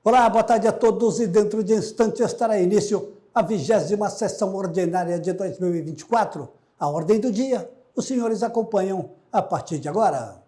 Olá, boa tarde a todos e dentro de instantes estará início a 20ª sessão ordinária de 2024. A ordem do dia, os senhores acompanham a partir de agora.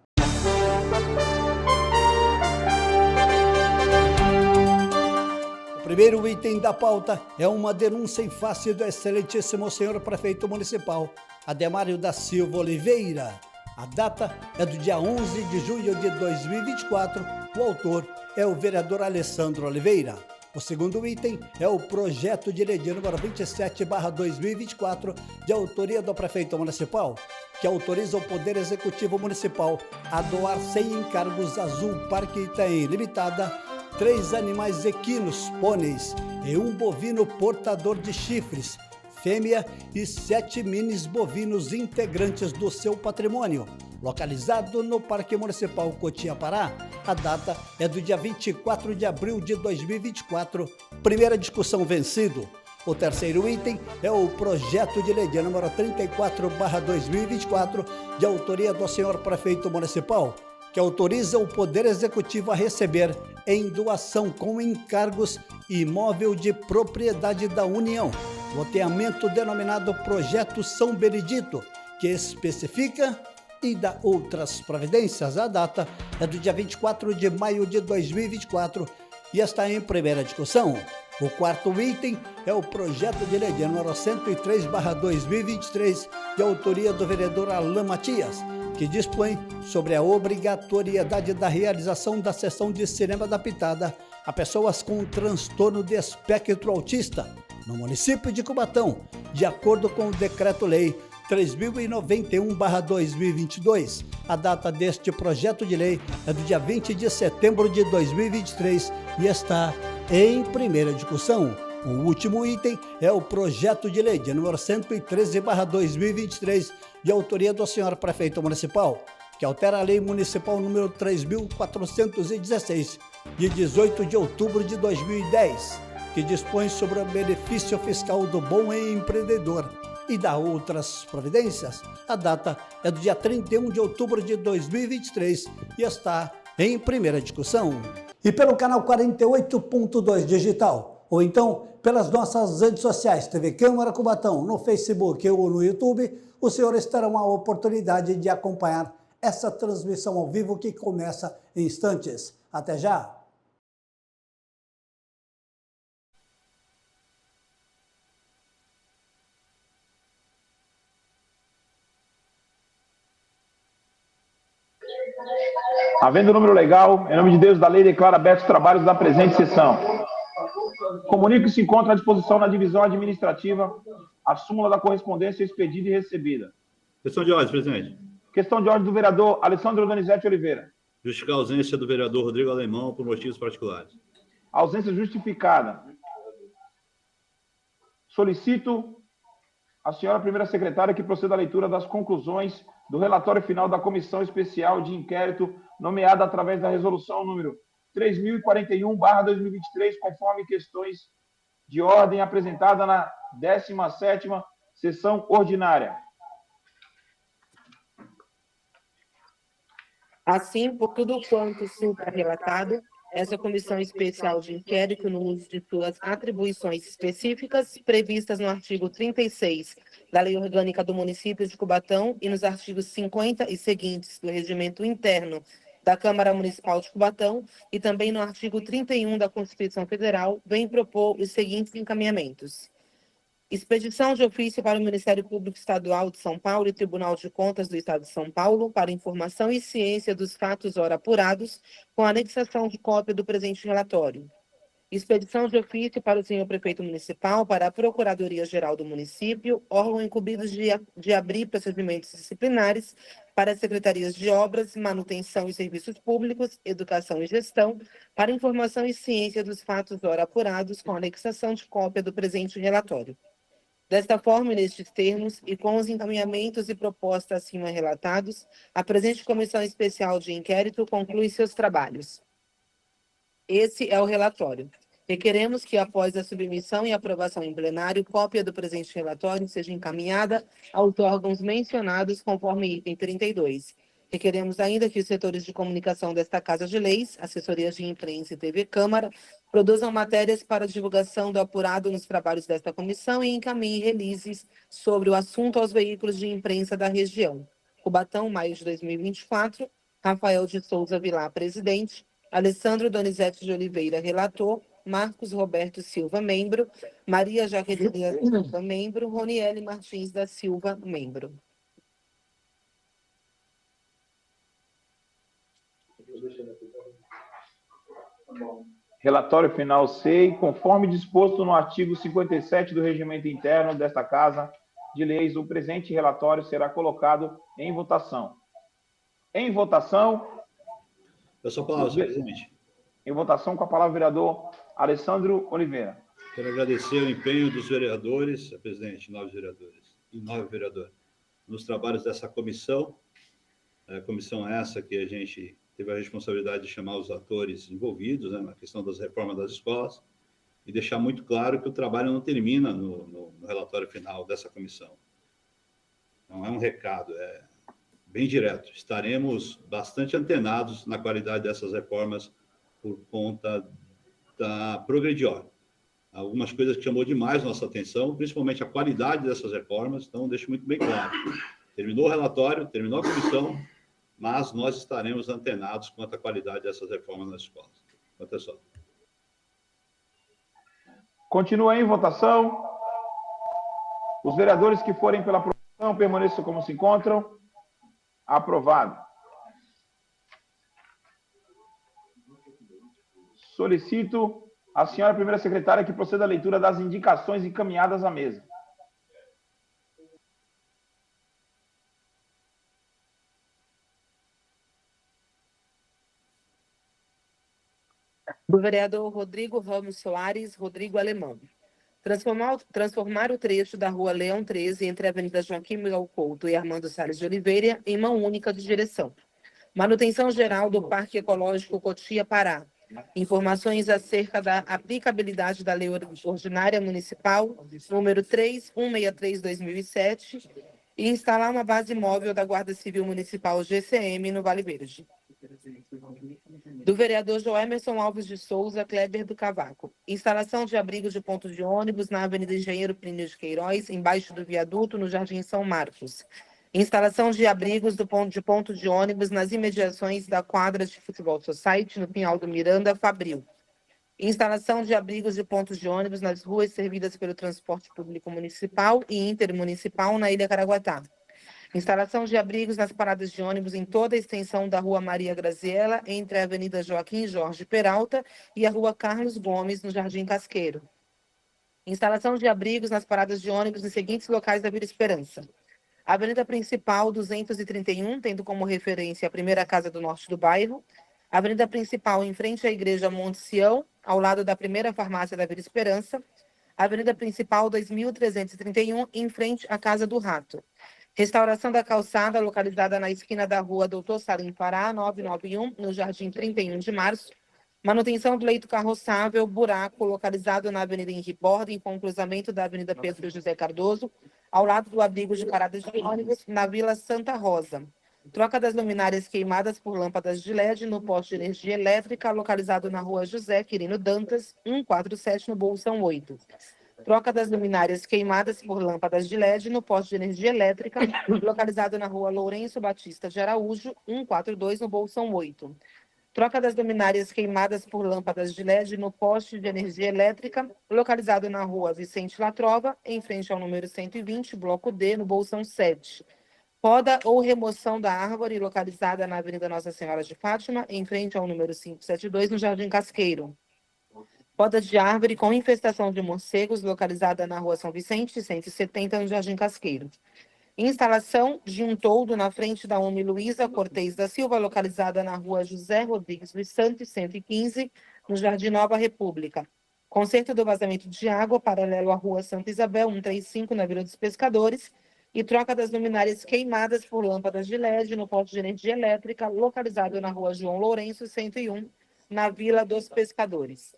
O primeiro item da pauta é uma denúncia em face do excelentíssimo senhor prefeito municipal, Ademário da Silva Oliveira. A data é do dia 11 de junho de 2024, o autor é o vereador Alessandro Oliveira. O segundo item é o projeto de lei de número 27/2024, de autoria do prefeito municipal, que autoriza o Poder Executivo Municipal a doar sem encargos à Zulpark Itaim Limitada 3 animais equinos, pôneis e um bovino portador de chifres, fêmea e 7 minis bovinos integrantes do seu patrimônio, localizado no Parque Municipal Cotia-Pará. A data é do dia 24 de abril de 2024, primeira discussão vencido. O terceiro item é o projeto de lei de número 34/2024, de autoria do senhor prefeito municipal, que autoriza o Poder Executivo a receber em doação com encargos imóvel de propriedade da União, loteamento denominado Projeto São Benedito, que especifica e dá outras providências. A data é do dia 24 de maio de 2024 e está em primeira discussão. O quarto item é o projeto de lei de número 103/2023, de autoria do vereador Alain Matias, que dispõe sobre a obrigatoriedade da realização da sessão de cinema adaptada a pessoas com transtorno de espectro autista no município de Cubatão, de acordo com o Decreto-Lei 3091/2022. A data deste projeto de lei é do dia 20 de setembro de 2023 e está em primeira discussão. O último item é o projeto de lei de número 113/2023, de autoria do senhor prefeito municipal, que altera a lei municipal número 3.416, de 18 de outubro de 2010, que dispõe sobre o benefício fiscal do bom empreendedor e dá outras providências. A data é do dia 31 de outubro de 2023 e está em primeira discussão. E pelo canal 48.2 Digital, ou então pelas nossas redes sociais, TV Câmara Cubatão, no Facebook ou no YouTube, os senhores terão a oportunidade de acompanhar essa transmissão ao vivo que começa em instantes. Até já! Havendo número legal, em nome de Deus, da lei, declaro abertos os trabalhos da presente sessão. Comunico que se encontra à disposição na divisão administrativa a súmula da correspondência expedida e recebida. Questão de ordem, presidente. Questão de ordem do vereador Alessandro Donizete Oliveira. Justificar a ausência do vereador Rodrigo Alemão por motivos particulares. Ausência justificada. Solicito a senhora primeira secretária que proceda à leitura das conclusões do relatório final da Comissão Especial de Inquérito, nomeada através da resolução número 3041/2023, conforme questões de ordem apresentada na 17ª sessão ordinária. Assim, por tudo quanto supra relatado, essa comissão especial de inquérito, no uso de suas atribuições específicas previstas no artigo 36 da Lei Orgânica do Município de Cubatão e nos artigos 50 e seguintes do Regimento Interno da Câmara Municipal de Cubatão e também no artigo 31 da Constituição Federal, vem propor os seguintes encaminhamentos. Expedição de ofício para o Ministério Público Estadual de São Paulo e Tribunal de Contas do Estado de São Paulo para informação e ciência dos fatos ora apurados, com anexação de cópia do presente relatório. Expedição de ofício para o senhor prefeito municipal, para a Procuradoria-Geral do município, órgão incumbido de abrir procedimentos disciplinares para as secretarias de Obras, Manutenção e Serviços Públicos, Educação e Gestão, para informação e ciência dos fatos ora apurados, com anexação de cópia do presente relatório. Desta forma, e nestes termos, e com os encaminhamentos e propostas acima relatados, a presente Comissão Especial de Inquérito conclui seus trabalhos. Esse é o relatório. Requeremos que, após a submissão e aprovação em plenário, cópia do presente relatório seja encaminhada aos órgãos mencionados conforme item 32. Requeremos ainda que os setores de comunicação desta Casa de Leis, assessorias de imprensa e TV Câmara, Produzam matérias para divulgação do apurado nos trabalhos desta comissão e encaminhem releases sobre o assunto aos veículos de imprensa da região. Cubatão, maio de 2024. Rafael de Souza Vilar, presidente. Alessandro Donizete de Oliveira, relator. Marcos Roberto Silva, membro. Maria Jaqueline Silva, membro. Roniele Martins da Silva, membro. Relatório final SEI, conforme disposto no artigo 57 do Regimento Interno desta Casa de Leis, o presente relatório será colocado em votação. Em votação. Peço a palavra, senhor presidente. Em votação, com a palavra o vereador Alessandro Oliveira. Quero agradecer o empenho dos vereadores, senhor presidente, 9 vereadores e 9 vereadores, nos trabalhos dessa comissão. Comissão essa que a gente teve a responsabilidade de chamar os atores envolvidos, né, na questão das reformas das escolas, e deixar muito claro que o trabalho não termina no relatório final dessa comissão. Não é um recado, é bem direto. Estaremos bastante antenados na qualidade dessas reformas por conta da Progredior. Algumas coisas que chamou demais nossa atenção, principalmente a qualidade dessas reformas, então deixo muito bem claro. Terminou o relatório, terminou a comissão, mas nós estaremos antenados quanto à qualidade dessas reformas nas escolas. Quanto é só. Continua em votação. Os vereadores que forem pela aprovação permaneçam como se encontram. Aprovado. Solicito a senhora primeira secretária que proceda à leitura das indicações encaminhadas à mesa. Do vereador Rodrigo Ramos Soares, Rodrigo Alemão. Transformar o trecho da Rua Leão 13 entre a Avenida Joaquim Miguel Couto e Armando Salles de Oliveira em mão única de direção. Manutenção geral do Parque Ecológico Cotia Pará. Informações acerca da aplicabilidade da Lei Ordinária Municipal número 3163/2007 e instalar uma base móvel da Guarda Civil Municipal GCM no Vale Verde. Do vereador Joemerson Alves de Souza Kleber do Cavaco. Instalação de abrigo de pontos de ônibus na Avenida Engenheiro Plínio de Queiroz, embaixo do viaduto, no Jardim São Marcos. Instalação de abrigos de ponto de ônibus nas imediações da quadra de futebol Society, no Pinhal do Miranda, Fabril. Instalação de abrigos de pontos de ônibus nas ruas servidas pelo transporte público municipal e intermunicipal na Ilha Caraguatá. Instalação de abrigos nas paradas de ônibus em toda a extensão da Rua Maria Graziella, entre a Avenida Joaquim Jorge Peralta e a Rua Carlos Gomes, no Jardim Casqueiro. Instalação de abrigos nas paradas de ônibus nos seguintes locais da Vila Esperança. Avenida Principal 231, tendo como referência a primeira casa do norte do bairro. Avenida Principal, em frente à Igreja Monte Sião, ao lado da primeira farmácia da Vila Esperança. Avenida Principal 2331, em frente à Casa do Rato. Restauração da calçada, localizada na esquina da Rua Doutor Salim Pará, 991, no Jardim 31 de Março. Manutenção do leito carroçável, buraco, localizado na Avenida Henri Borden, com o cruzamento da Avenida Pedro José Cardoso, ao lado do abrigo de paradas de ônibus, na Vila Santa Rosa. Troca das luminárias queimadas por lâmpadas de LED no poste de energia elétrica, localizado na Rua José Quirino Dantas, 147, no Bolsão 8. Troca das luminárias queimadas por lâmpadas de LED no poste de energia elétrica, localizado na Rua Lourenço Batista de Araújo, 142, no Bolsão 8. Troca das luminárias queimadas por lâmpadas de LED no poste de energia elétrica, localizado na Rua Vicente Latrova, em frente ao número 120, Bloco D, no Bolsão 7. Poda ou remoção da árvore, localizada na Avenida Nossa Senhora de Fátima, em frente ao número 572, no Jardim Casqueiro. Poda de árvore com infestação de morcegos, localizada na Rua São Vicente, 170, no Jardim Casqueiro. Instalação de um toldo na frente da Uni Luísa Cortez da Silva, localizada na Rua José Rodrigues dos Santos, 115, no Jardim Nova República. Conserto do vazamento de água, paralelo à Rua Santa Isabel, 135, na Vila dos Pescadores. E troca das luminárias queimadas por lâmpadas de LED no poste de energia elétrica, localizado na Rua João Lourenço, 101, na Vila dos Pescadores.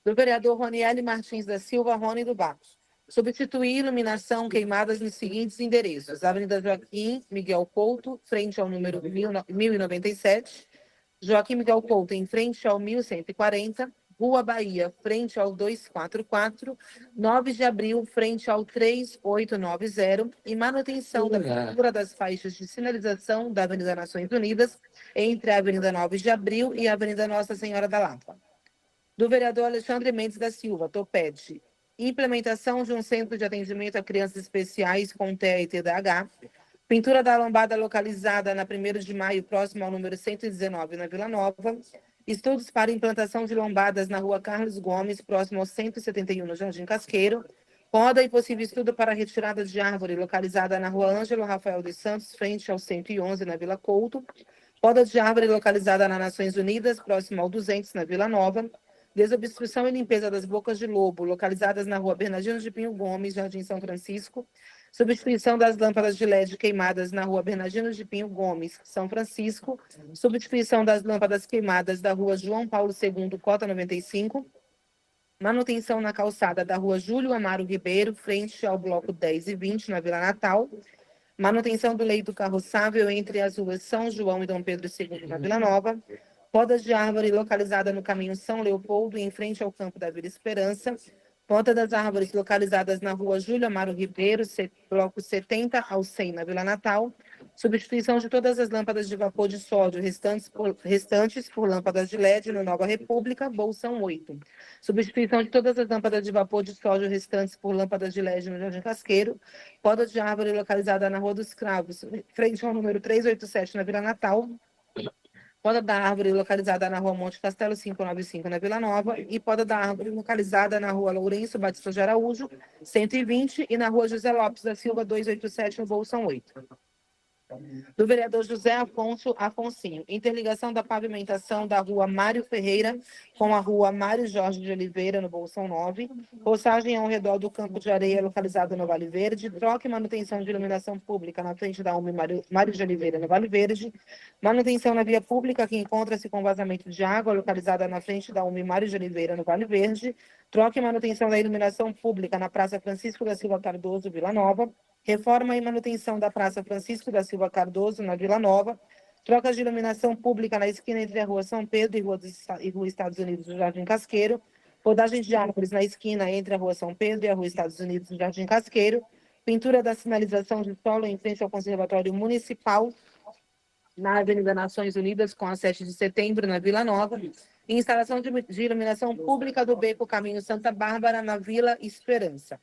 Do vereador Roniele Martins da Silva, Rony do Barros. Substituir iluminação queimadas nos seguintes endereços. Avenida Joaquim Miguel Couto, frente ao número 1097. Joaquim Miguel Couto, em frente ao 1140, Rua Bahia, frente ao 244, 9 de abril, frente ao 3890, e manutenção da pintura das faixas de sinalização da Avenida Nações Unidas, entre a Avenida 9 de abril e a Avenida Nossa Senhora da Lapa. Do vereador Alexandre Mendes da Silva, Topete, implementação de um centro de atendimento a crianças especiais com TEA e TDAH, pintura da lombada localizada na 1º de maio, próximo ao número 119, na Vila Nova, estudos para implantação de lombadas na Rua Carlos Gomes, próximo ao 171, no Jardim Casqueiro, poda e possível estudo para retirada de árvore localizada na Rua Ângelo Rafael dos Santos, frente ao 111, na Vila Couto, poda de árvore localizada na Nações Unidas, próximo ao 200, na Vila Nova, desobstrução e limpeza das bocas de lobo, localizadas na Rua Bernardino de Pinho Gomes, Jardim São Francisco, substituição das lâmpadas de LED queimadas na Rua Bernardino de Pinho Gomes, São Francisco, substituição das lâmpadas queimadas da Rua João Paulo II, Cota 95, manutenção na calçada da Rua Júlio Amaro Ribeiro, frente ao bloco 10 e 20, na Vila Natal, manutenção do leito carroçável entre as ruas São João e Dom Pedro II, na Vila Nova, poda de árvore localizada no caminho São Leopoldo, em frente ao campo da Vila Esperança, poda das árvores localizadas na Rua Júlio Amaro Ribeiro, bloco 70 ao 100, na Vila Natal, substituição de todas as lâmpadas de vapor de sódio restantes por lâmpadas de LED no Nova República, Bolsão 8. Substituição de todas as lâmpadas de vapor de sódio restantes por lâmpadas de LED no Jardim Casqueiro, poda de árvore localizada na Rua dos Cravos, frente ao número 387, na Vila Natal, poda da árvore localizada na Rua Monte Castelo 595, na Vila Nova, e poda da árvore localizada na Rua Lourenço Batista de Araújo, 120, e na Rua José Lopes da Silva, 287, no Bolsão 8. Do vereador José Afonsinho, interligação da pavimentação da Rua Mário Ferreira com a Rua Mário Jorge de Oliveira, no Bolsão 9, roçagem ao redor do campo de areia localizado no Vale Verde, troca e manutenção de iluminação pública na frente da UME Mário de Oliveira, no Vale Verde, manutenção na via pública que encontra-se com vazamento de água localizada na frente da UME Mário de Oliveira, no Vale Verde, troca e manutenção da iluminação pública na Praça Francisco da Silva Cardoso, Vila Nova, reforma e manutenção da Praça Francisco da Silva Cardoso, na Vila Nova, trocas de iluminação pública na esquina entre a Rua São Pedro e Rua Estados Unidos do Jardim Casqueiro, podagem de árvores na esquina entre a Rua São Pedro e a Rua Estados Unidos do Jardim Casqueiro, pintura da sinalização de solo em frente ao Conservatório Municipal, na Avenida Nações Unidas, com a 7 de setembro, na Vila Nova, e instalação de iluminação pública do Beco Caminho Santa Bárbara, na Vila Esperança.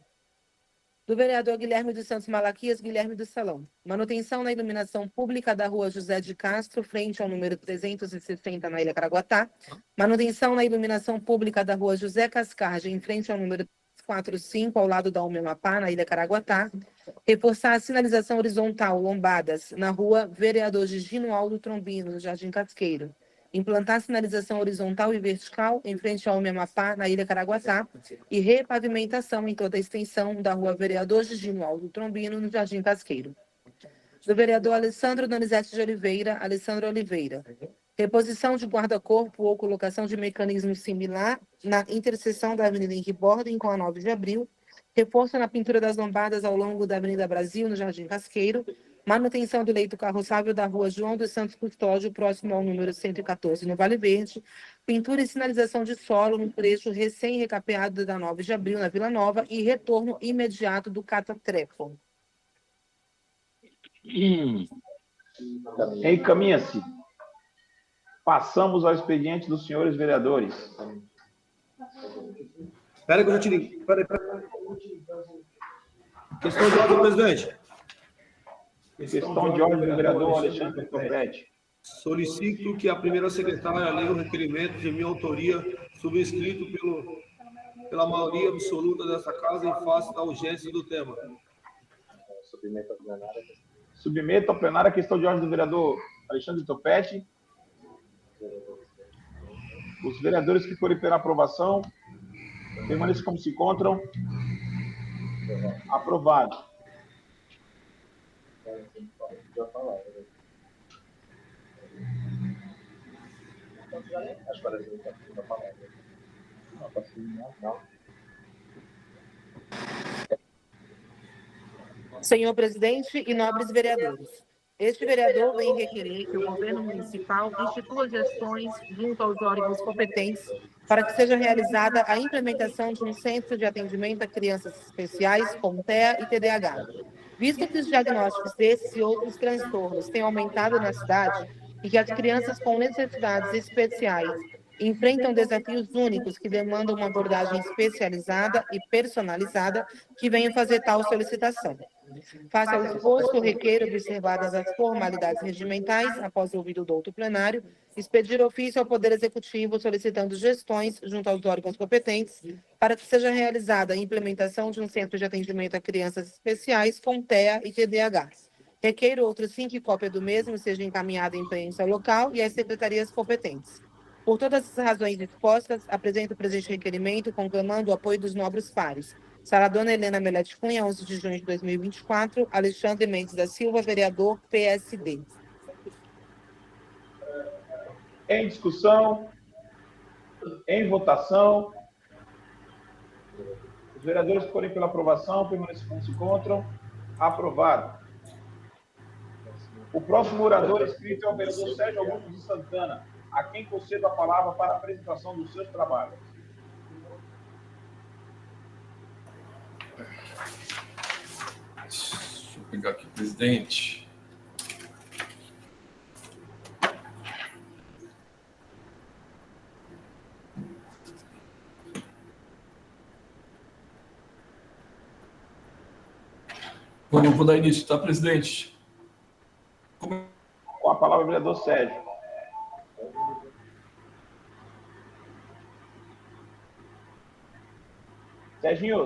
Do vereador Guilherme dos Santos Malaquias, Guilherme do Salão. Manutenção na iluminação pública da Rua José de Castro, frente ao número 360, na Ilha Caraguatá. Manutenção na iluminação pública da Rua José Cascarge, em frente ao número 45, ao lado da UME Amapá, na Ilha Caraguatá. Reforçar a sinalização horizontal, lombadas, na Rua Vereador Gigino Aldo Trombino, no Jardim Casqueiro. Implantar sinalização horizontal e vertical em frente ao UME Amapá, na Ilha Caraguatá, e repavimentação em toda a extensão da Rua Vereador Gigino Aldo Trombino, no Jardim Casqueiro. Do vereador Alessandro Donizete de Oliveira, Alessandro Oliveira. Reposição de guarda-corpo ou colocação de mecanismo similar na interseção da Avenida Henri Borden com a 9 de abril, reforço na pintura das lombadas ao longo da Avenida Brasil, no Jardim Casqueiro, manutenção do leito carroçável da Rua João dos Santos Custódio, próximo ao número 114, no Vale Verde, pintura e sinalização de solo no trecho recém-recapeado da 9 de abril, na Vila Nova, e retorno imediato do Catatreco. Encaminha-se. Passamos ao expediente dos senhores vereadores. Espera que eu já te ligo. Espera. Questão de ordem, presidente. Questão de ordem do vereador Alexandre Topete. Solicito que a primeira secretária leia o requerimento de minha autoria, subscrito pela maioria absoluta dessa casa, em face da urgência do tema. Submeto ao plenário a questão de ordem do vereador Alexandre Topete. Os vereadores que forem pela aprovação, permaneçam como se encontram. Aprovado. Senhor presidente e nobres vereadores, Este vereador vem requerer que o governo municipal institua gestões junto aos órgãos competentes para que seja realizada a implementação de um centro de atendimento a crianças especiais com TEA e TDAH. Visto que os diagnósticos desses e outros transtornos têm aumentado na cidade e que as crianças com necessidades especiais enfrentam desafios únicos que demandam uma abordagem especializada e personalizada, que venho fazer tal solicitação. Face ao exposto, requeiro, observadas as formalidades regimentais, após ouvido o douto plenário, expedir ofício ao Poder Executivo solicitando gestões junto aos órgãos competentes para que seja realizada a implementação de um centro de atendimento a crianças especiais com TEA e TDAH. Requeiro outro 5 cópia do mesmo seja encaminhada à imprensa local e às secretarias competentes. Por todas as razões expostas, apresento o presente requerimento conclamando o apoio dos nobres pares. Sala Dona Helena Melete Cunha, 11 de junho de 2024. Alexandre Mendes da Silva, vereador, PSD. Em discussão, em votação. Os vereadores que forem pela aprovação permaneçam como se encontram. Aprovado. O próximo orador inscrito é o vereador Sérgio Augusto de Santana, a quem concedo a palavra para a apresentação dos seus trabalhos. Deixa eu pegar aqui, presidente. Vou dar início, tá, presidente? Com a palavra, o vereador Sérgio.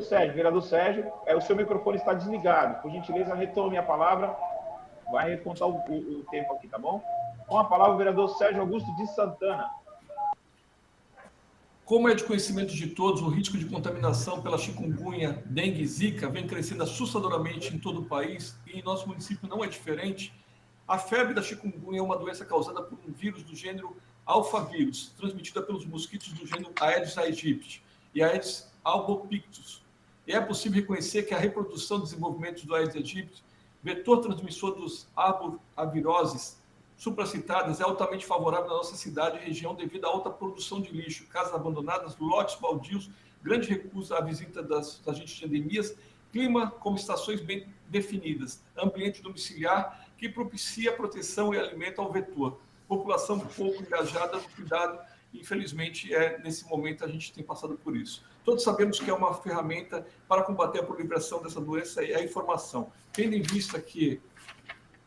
Sérgio, vereador Sérgio, o seu microfone está desligado. Por gentileza, retome a palavra. Vai recontar o tempo aqui, tá bom? Com a palavra, o vereador Sérgio Augusto de Santana. Como é de conhecimento de todos, o risco de contaminação pela chikungunya, dengue e zika vem crescendo assustadoramente em todo o país e em nosso município não é diferente. A febre da chikungunya é uma doença causada por um vírus do gênero alfavírus, transmitida pelos mosquitos do gênero Aedes aegypti e Aedes albopictus. E é possível reconhecer que a reprodução e desenvolvimento do Aedes aegypti, vetor transmissor dos arboviroses supracitadas, é altamente favorável na nossa cidade e região devido à alta produção de lixo, casas abandonadas, lotes baldios, grande recusa à visita dos agentes de endemias, clima como estações bem definidas, ambiente domiciliar que propicia proteção e alimento ao vetor, população pouco engajada no cuidado, infelizmente, nesse momento a gente tem passado por isso. Todos sabemos que é uma ferramenta para combater a proliferação dessa doença e a informação, tendo em vista que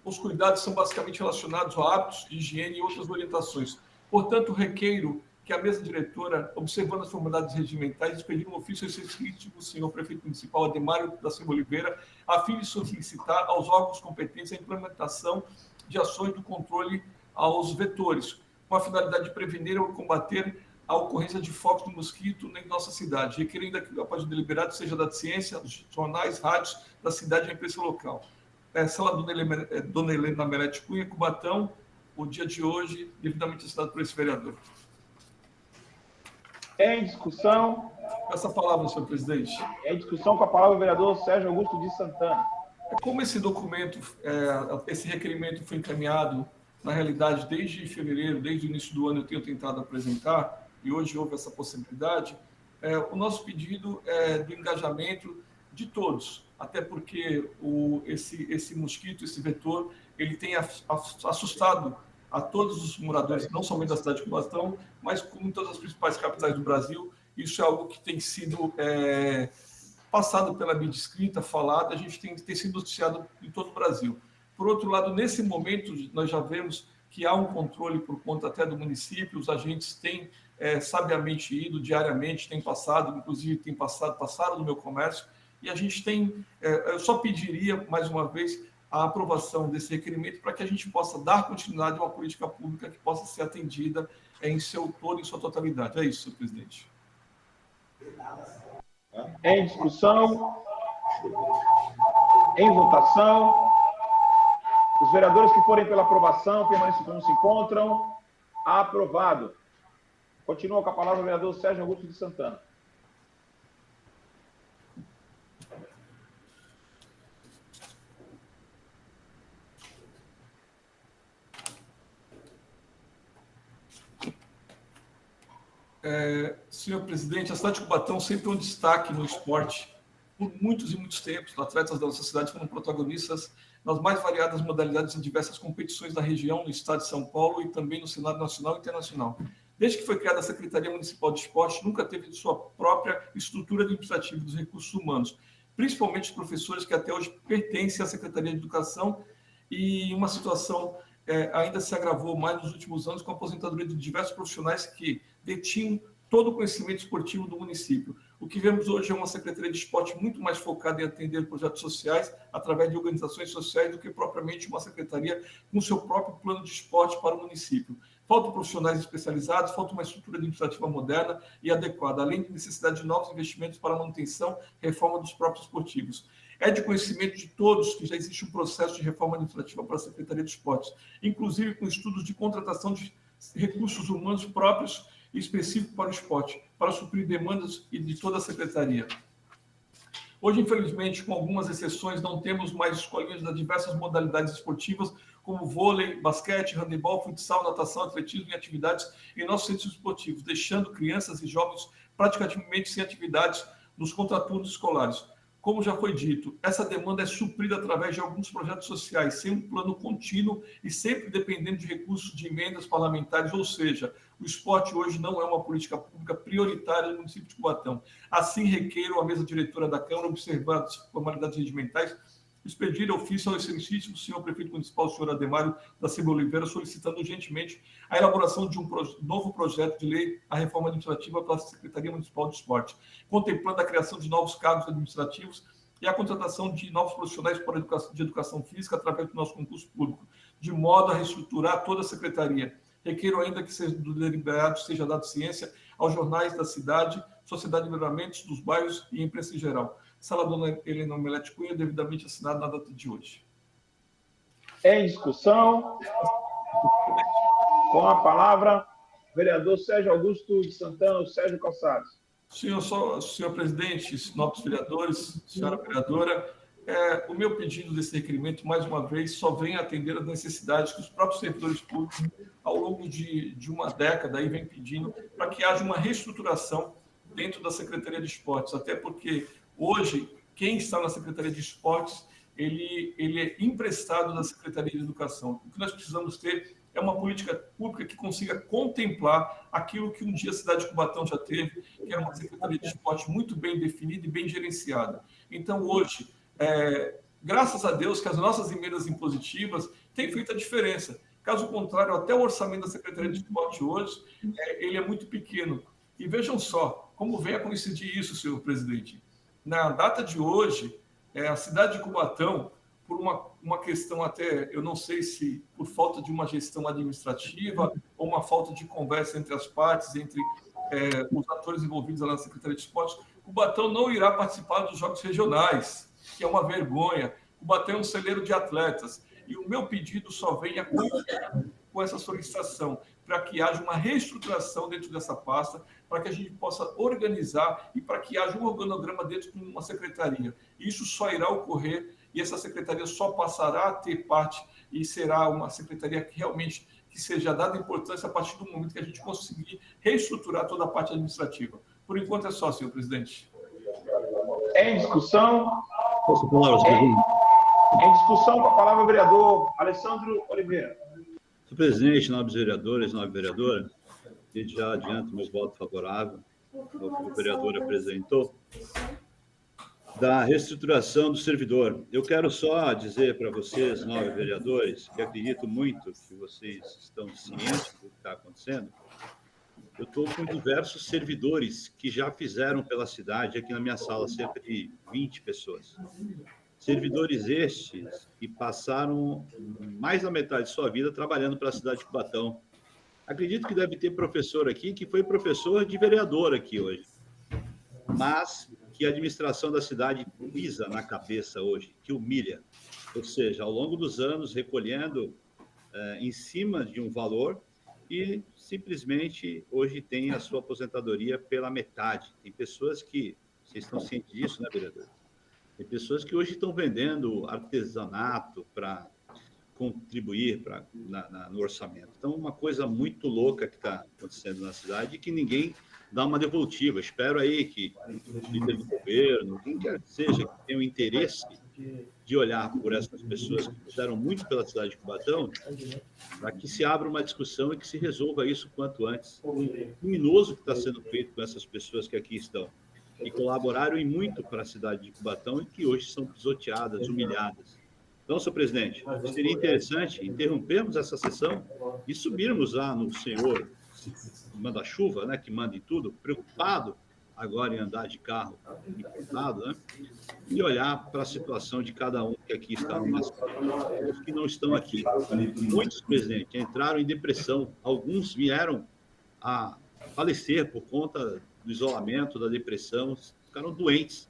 os cuidados são basicamente relacionados a hábitos de higiene e outras orientações. Portanto, requeiro que a mesa diretora, observando as formalidades regimentais, expedir um ofício executivo do senhor prefeito municipal Ademário da Silva Oliveira, a fim de solicitar aos órgãos competentes a implementação de ações do controle aos vetores, com a finalidade de prevenir ou combater a ocorrência de focos do mosquito em nossa cidade, requerendo que a página deliberada seja da ciência, dos jornais, rádios da cidade e a imprensa local. Sala Dona Helena Melete Cunha, Cubatão, o dia de hoje, devidamente assinado por esse vereador. Em discussão. Essa palavra, senhor presidente. Em discussão, com a palavra, o vereador Sérgio Augusto de Santana. Como esse documento, esse requerimento foi encaminhado, na realidade, desde fevereiro, desde o início do ano, eu tenho tentado apresentar, e hoje houve essa possibilidade, o nosso pedido é do engajamento de todos, até porque esse mosquito, esse vetor, ele tem assustado a todos os moradores, não somente da cidade de Cubatão, mas como em todas as principais capitais do Brasil. Isso é algo que tem sido passado pela mídia escrita, falado, a gente tem sido noticiado em todo o Brasil. Por outro lado, nesse momento, nós já vemos que há um controle por conta até do município, os agentes têm sabiamente ido diariamente, têm passado, inclusive passaram no meu comércio, e a gente tem, eu só pediria, mais uma vez, a aprovação desse requerimento para que a gente possa dar continuidade a uma política pública que possa ser atendida em seu todo, em sua totalidade. É isso, senhor presidente. Em discussão, em votação, os vereadores que forem pela aprovação permaneçam como se encontram. Aprovado. Continua com a palavra o vereador Sérgio Augusto de Santana. Senhor presidente, a cidade de Cubatão sempre um destaque no esporte. Por muitos e muitos tempos, atletas da nossa cidade foram protagonistas nas mais variadas modalidades em diversas competições da região, no estado de São Paulo e também no cenário nacional e internacional. Desde que foi criada a Secretaria Municipal de Esporte, nunca teve sua própria estrutura administrativa dos recursos humanos, principalmente os professores que até hoje pertencem à Secretaria de Educação, e uma situação ainda se agravou mais nos últimos anos com a aposentadoria de diversos profissionais que detinham todo o conhecimento esportivo do município. O que vemos hoje é uma Secretaria de Esporte muito mais focada em atender projetos sociais através de organizações sociais do que propriamente uma secretaria com seu próprio plano de esporte para o município. Faltam profissionais especializados, falta uma estrutura administrativa moderna e adequada, além de necessidade de novos investimentos para a manutenção e reforma dos próprios esportivos. É de conhecimento de todos que já existe um processo de reforma administrativa para a Secretaria de Esportes, inclusive com estudos de contratação de recursos humanos próprios e específicos para o esporte, para suprir demandas de toda a Secretaria. Hoje, infelizmente, com algumas exceções, não temos mais escolinhas das diversas modalidades esportivas, como vôlei, basquete, handebol, futsal, natação, atletismo e atividades em nossos centros esportivos, deixando crianças e jovens praticamente sem atividades nos contraturnos escolares. Como já foi dito, essa demanda é suprida através de alguns projetos sociais, sem um plano contínuo e sempre dependendo de recursos de emendas parlamentares, ou seja, o esporte hoje não é uma política pública prioritária no município de Cubatão. Assim, requeiro à mesa diretora da Câmara, observar as formalidades regimentais, expedir ofício ao excelentíssimo senhor prefeito municipal, senhor Ademário da Silva Oliveira, solicitando urgentemente a elaboração de um novo projeto de lei, a reforma administrativa para a Secretaria Municipal de Esporte, contemplando a criação de novos cargos administrativos e a contratação de novos profissionais para de educação física através do nosso concurso público, de modo a reestruturar toda a secretaria. Requeiro ainda que do deliberado seja dado ciência aos jornais da cidade, Sociedade de Livramentos dos bairros e imprensa em geral. Sala Dona Helena Omelete Cunha, devidamente assinado na data de hoje. Em discussão, com a palavra, vereador Sérgio Augusto de Santana, o Sérgio Calçados. Senhor presidente, nobres vereadores, senhora vereadora, o meu pedido desse requerimento, mais uma vez, só vem atender às necessidades que os próprios servidores públicos, ao longo de uma década, aí vem pedindo para que haja uma reestruturação dentro da Secretaria de Esportes, até porque hoje, quem está na Secretaria de Esportes, ele é emprestado da Secretaria de Educação. O que nós precisamos ter é uma política pública que consiga contemplar aquilo que um dia a cidade de Cubatão já teve, que era uma Secretaria de Esporte muito bem definida e bem gerenciada. Então, hoje, graças a Deus que as nossas emendas impositivas têm feito a diferença. Caso contrário, até o orçamento da Secretaria de Esporte hoje, ele é muito pequeno. E vejam só, como vem a coincidir isso, senhor presidente. Na data de hoje, a cidade de Cubatão, por uma questão até, eu não sei se por falta de uma gestão administrativa ou uma falta de conversa entre as partes, entre os atores envolvidos lá na Secretaria de Esportes, Cubatão não irá participar dos Jogos Regionais, que é uma vergonha. Cubatão é um celeiro de atletas. E o meu pedido só vem a com essa solicitação, para que haja uma reestruturação dentro dessa pasta, para que a gente possa organizar e para que haja um organograma dentro de uma secretaria. Isso só irá ocorrer e essa secretaria só passará a ter parte e será uma secretaria que realmente que seja dada importância a partir do momento que a gente conseguir reestruturar toda a parte administrativa. Por enquanto é só, senhor presidente. Em discussão. Posso falar, Em discussão, com a palavra, o vereador Alessandro Oliveira. Senhor presidente, nobres vereadores, nobre vereadora, desde já adianto meu voto favorável ao que o vereador apresentou, da reestruturação do servidor. Eu quero só dizer para vocês, nobres vereadores, que acredito muito que vocês estão cientes do que está acontecendo. Eu estou com diversos servidores que já fizeram pela cidade, aqui na minha sala, cerca de 20 pessoas. Servidores estes que passaram mais da metade de sua vida trabalhando para a cidade de Cubatão. Acredito que deve ter professor aqui que foi professor de vereador aqui hoje, mas que a administração da cidade pisa na cabeça hoje, que humilha. Ou seja, ao longo dos anos, recolhendo em cima de um valor e simplesmente hoje tem a sua aposentadoria pela metade. Tem pessoas que, vocês estão cientes disso, né, vereador? Tem pessoas que hoje estão vendendo artesanato para contribuir no orçamento. Então, uma coisa muito louca que está acontecendo na cidade e que ninguém dar uma devolutiva. Espero aí que o líder do governo, quem quer que seja, que tenha o interesse de olhar por essas pessoas que fizeram muito pela cidade de Cubatão, para que se abra uma discussão e que se resolva isso quanto antes. O criminoso que está sendo feito com essas pessoas que aqui estão e colaboraram e muito para a cidade de Cubatão e que hoje são pisoteadas, humilhadas. Então, senhor presidente, seria interessante interrompermos essa sessão e subirmos lá no senhor manda-chuva, né, que manda em tudo, preocupado agora em andar de carro importado, né, e olhar para a situação de cada um que aqui está, os que não estão aqui. Muitos, presidente, entraram em depressão, alguns vieram a falecer por conta do isolamento, da depressão, ficaram doentes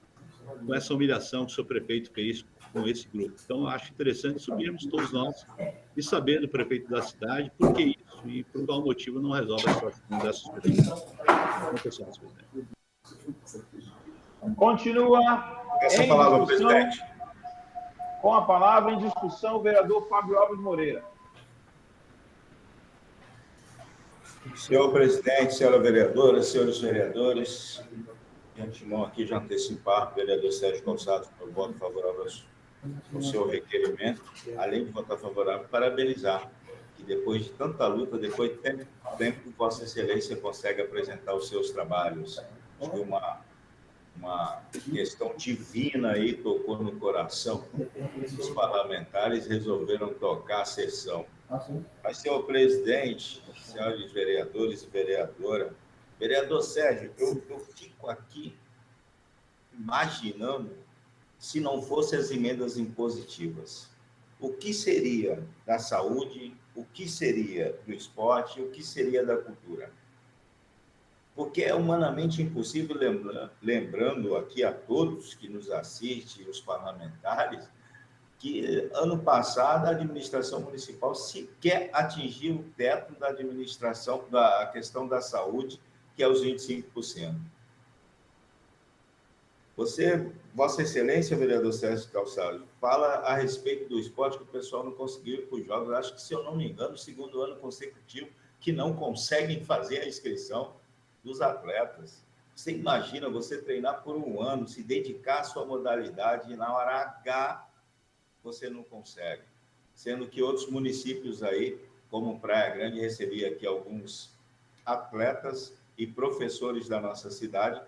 com essa humilhação que o senhor prefeito fez com esse grupo. Então, eu acho interessante subirmos todos nós e saber do prefeito da cidade por que isso e por qual motivo não resolve a situação dessas pessoas. Continua Essa em palavra, discussão, presidente. com a palavra em discussão, o vereador Fábio Alves Moreira. Senhor presidente, senhora vereadora, senhores vereadores, de antemão aqui já antecipar o vereador Sérgio Calçados pelo voto favorável ao seu requerimento, além de votar favorável, parabenizar que depois de tanta luta, depois de tempo, Vossa Excelência consegue apresentar os seus trabalhos. Acho que uma questão divina aí tocou no coração. Os parlamentares resolveram tocar a sessão. Mas, senhor presidente, senhores vereadores e vereadora, vereador Sérgio, eu fico aqui imaginando se não fossem as emendas impositivas. O que seria da saúde, o que seria do esporte, o que seria da cultura? Porque é humanamente impossível, lembrando aqui a todos que nos assistem, os parlamentares, que ano passado a administração municipal sequer atingiu o teto da administração, da questão da saúde, que é os 25%. Vossa Excelência, vereador Sérgio Calçados, fala a respeito do esporte que o pessoal não conseguiu ir para os jogos. Acho que, se eu não me engano, o segundo ano consecutivo que não conseguem fazer a inscrição dos atletas. Você imagina você treinar por um ano, se dedicar à sua modalidade e na hora H você não consegue. Sendo que outros municípios aí, como Praia Grande, recebia aqui alguns atletas e professores da nossa cidade,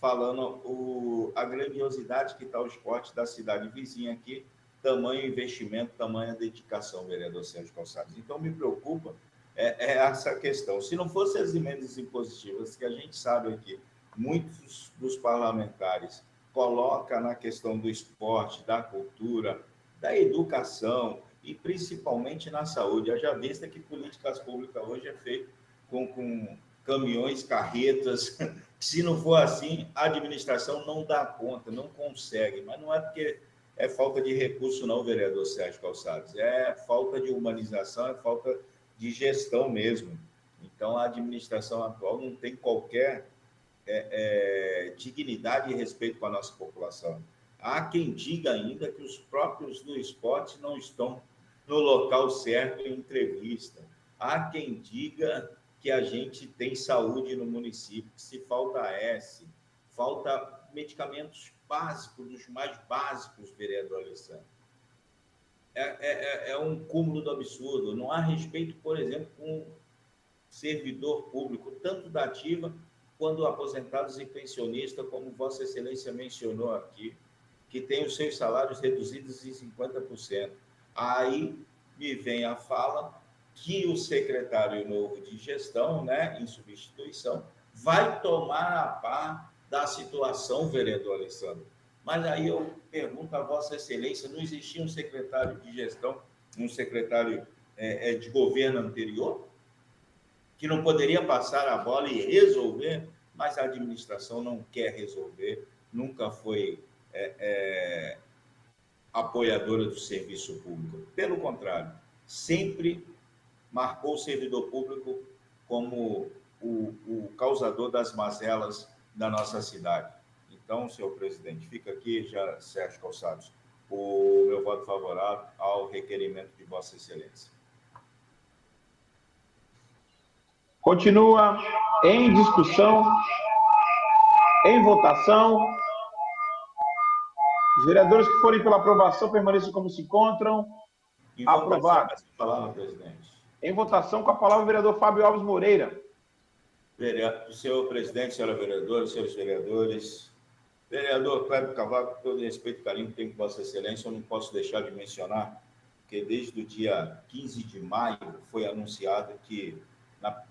falando a grandiosidade que está o esporte da cidade vizinha aqui, tamanho investimento, tamanha dedicação, vereador Sérgio Calçados. Então, me preocupa essa questão. Se não fossem as emendas impositivas, que a gente sabe aqui, muitos dos parlamentares colocam na questão do esporte, da cultura, da educação e principalmente na saúde. Haja vista que políticas públicas hoje é feito com caminhões, carretas. Se não for assim, a administração não dá conta, não consegue. Mas não é porque é falta de recurso não, vereador Sérgio Calçados. É falta de humanização, é falta de gestão mesmo. Então, a administração atual não tem qualquer dignidade e respeito com a nossa população. Há quem diga ainda que os próprios do esporte não estão no local certo em entrevista. Há quem diga que a gente tem saúde no município, que se falta falta medicamentos básicos, dos mais básicos, vereador Alessandro. É um cúmulo do absurdo. Não há respeito, por exemplo, com um servidor público, tanto da ativa quanto aposentados e pensionistas, como Vossa Excelência mencionou aqui, que tem os seus salários reduzidos em 50%. Aí me vem a fala que o secretário novo de gestão, né, em substituição, vai tomar a par da situação, vereador Alessandro. Mas aí eu pergunto a Vossa Excelência, não existia um secretário de gestão, um secretário de governo anterior, que não poderia passar a bola e resolver, mas a administração não quer resolver, nunca foi apoiadora do serviço público. Pelo contrário, sempre marcou o servidor público como o causador das mazelas da nossa cidade. Então, senhor presidente, fica aqui já, Sérgio Calçados, o meu voto favorável ao requerimento de Vossa Excelência. Continua Em discussão, em votação. Os vereadores que forem pela aprovação permaneçam como se encontram. Aprovado. Palavra, presidente. Em votação, com a palavra o vereador Fábio Alves Moreira. Senhor presidente, senhora vereadora, senhores vereadores, vereador Cléber Cavaco, com todo respeito e carinho que tenho com Vossa Excelência, eu não posso deixar de mencionar que desde o dia 15 de maio foi anunciado que na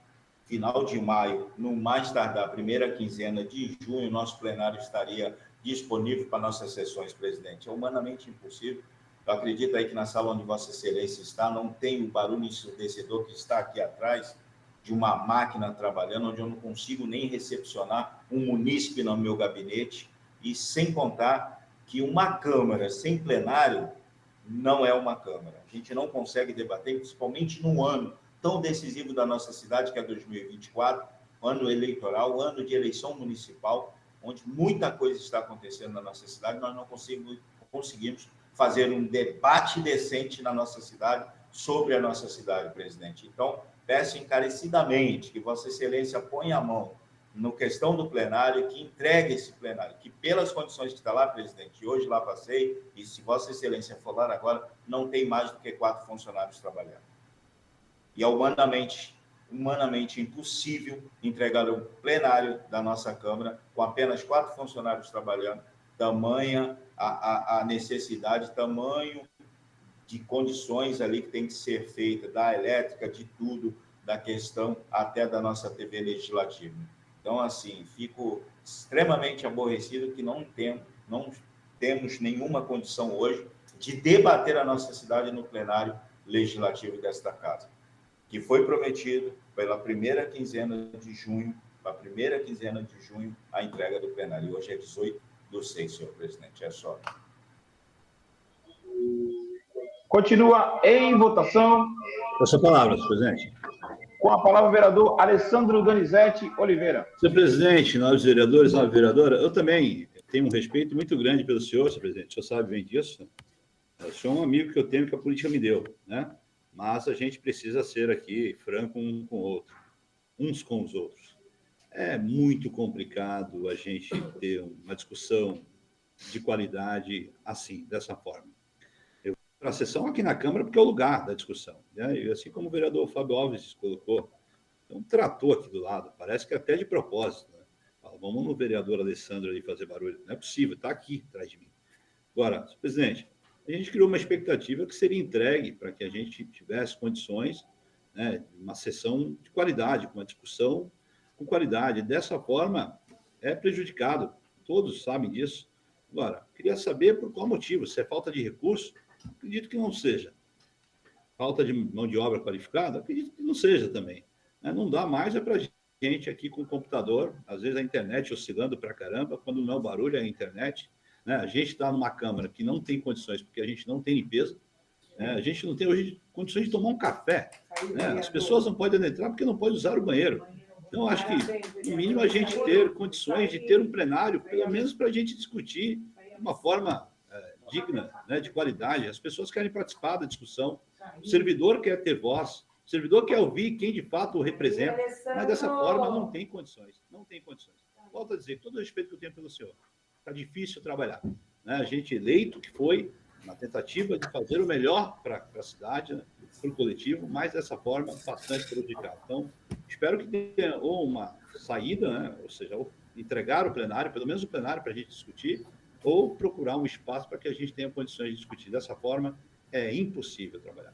final de maio, no mais tardar, primeira quinzena de junho, nosso plenário estaria disponível para nossas sessões, presidente. É humanamente impossível. Eu acredito aí que na sala onde Vossa Excelência está, não tem o barulho ensurdecedor que está aqui atrás de uma máquina trabalhando, onde eu não consigo nem recepcionar um munícipe no meu gabinete, e sem contar que uma Câmara sem plenário não é uma Câmara. A gente não consegue debater, principalmente num ano tão decisivo da nossa cidade, que é 2024, ano eleitoral, ano de eleição municipal, onde muita coisa está acontecendo na nossa cidade, nós não conseguimos fazer um debate decente na nossa cidade, sobre a nossa cidade, presidente. Então, peço encarecidamente que Vossa Excelência ponha a mão na questão do plenário, que entregue esse plenário, que pelas condições que está lá, presidente, hoje lá passei, e se Vossa Excelência for lá agora, não tem mais do que 4 funcionários trabalhando. E é humanamente impossível entregar o plenário da nossa Câmara com apenas 4 funcionários trabalhando, tamanha a necessidade, tamanho de condições ali que tem que ser feita, da elétrica, de tudo, da questão até da nossa TV legislativa. Então, assim, fico extremamente aborrecido que não temos nenhuma condição hoje de debater a nossa cidade no plenário legislativo desta casa, que foi prometido pela primeira quinzena de junho, a entrega do plenário. E hoje é 18/6, senhor presidente. É só. Continua em votação. Com a sua palavra, senhor presidente. Com a palavra o vereador Alessandro Donizete Oliveira. Senhor presidente, nobres vereadores, nobre vereadora, eu também tenho um respeito muito grande pelo senhor presidente, o senhor sabe bem disso. O senhor é um amigo que eu tenho, que a política me deu, né? Mas a gente precisa ser aqui franco um com o outro, uns com os outros. É muito complicado a gente ter uma discussão de qualidade assim, dessa forma. Eu vou para a sessão aqui na Câmara porque é o lugar da discussão, né? E assim como o vereador Fábio Alves colocou, tem um trator aqui do lado, parece que até de propósito, né? Fala, vamos no vereador Alessandro ali fazer barulho. Não é possível, está aqui atrás de mim. Agora, senhor presidente, a gente criou uma expectativa que seria entregue para que a gente tivesse condições, né, uma sessão de qualidade, com uma discussão com qualidade. Dessa forma, é prejudicado. Todos sabem disso. Agora, queria saber por qual motivo. Se é falta de recurso, acredito que não seja. Falta de mão de obra qualificada, acredito que não seja também. Não dá mais para a gente aqui com o computador, às vezes a internet oscilando para caramba, quando não é o barulho, é a internet. A gente está numa Câmara que não tem condições, porque a gente não tem limpeza, a gente não tem hoje condições de tomar um café, as pessoas não podem entrar porque não podem usar o banheiro. Então, acho que, no mínimo, a gente ter condições de ter um plenário, pelo menos para a gente discutir de uma forma digna, de qualidade. As pessoas querem participar da discussão, o servidor quer ter voz, o servidor quer ouvir quem de fato o representa, mas dessa forma não tem condições, Volto a dizer, com todo o respeito que eu tenho pelo senhor, está difícil trabalhar. A gente eleito que foi na tentativa de fazer o melhor para a cidade, para o coletivo, mas dessa forma bastante prejudicado. Então, espero que tenha ou uma saída, ou seja, ou entregar o plenário, pelo menos o plenário para a gente discutir, ou procurar um espaço para que a gente tenha condições de discutir. Dessa forma, é impossível trabalhar.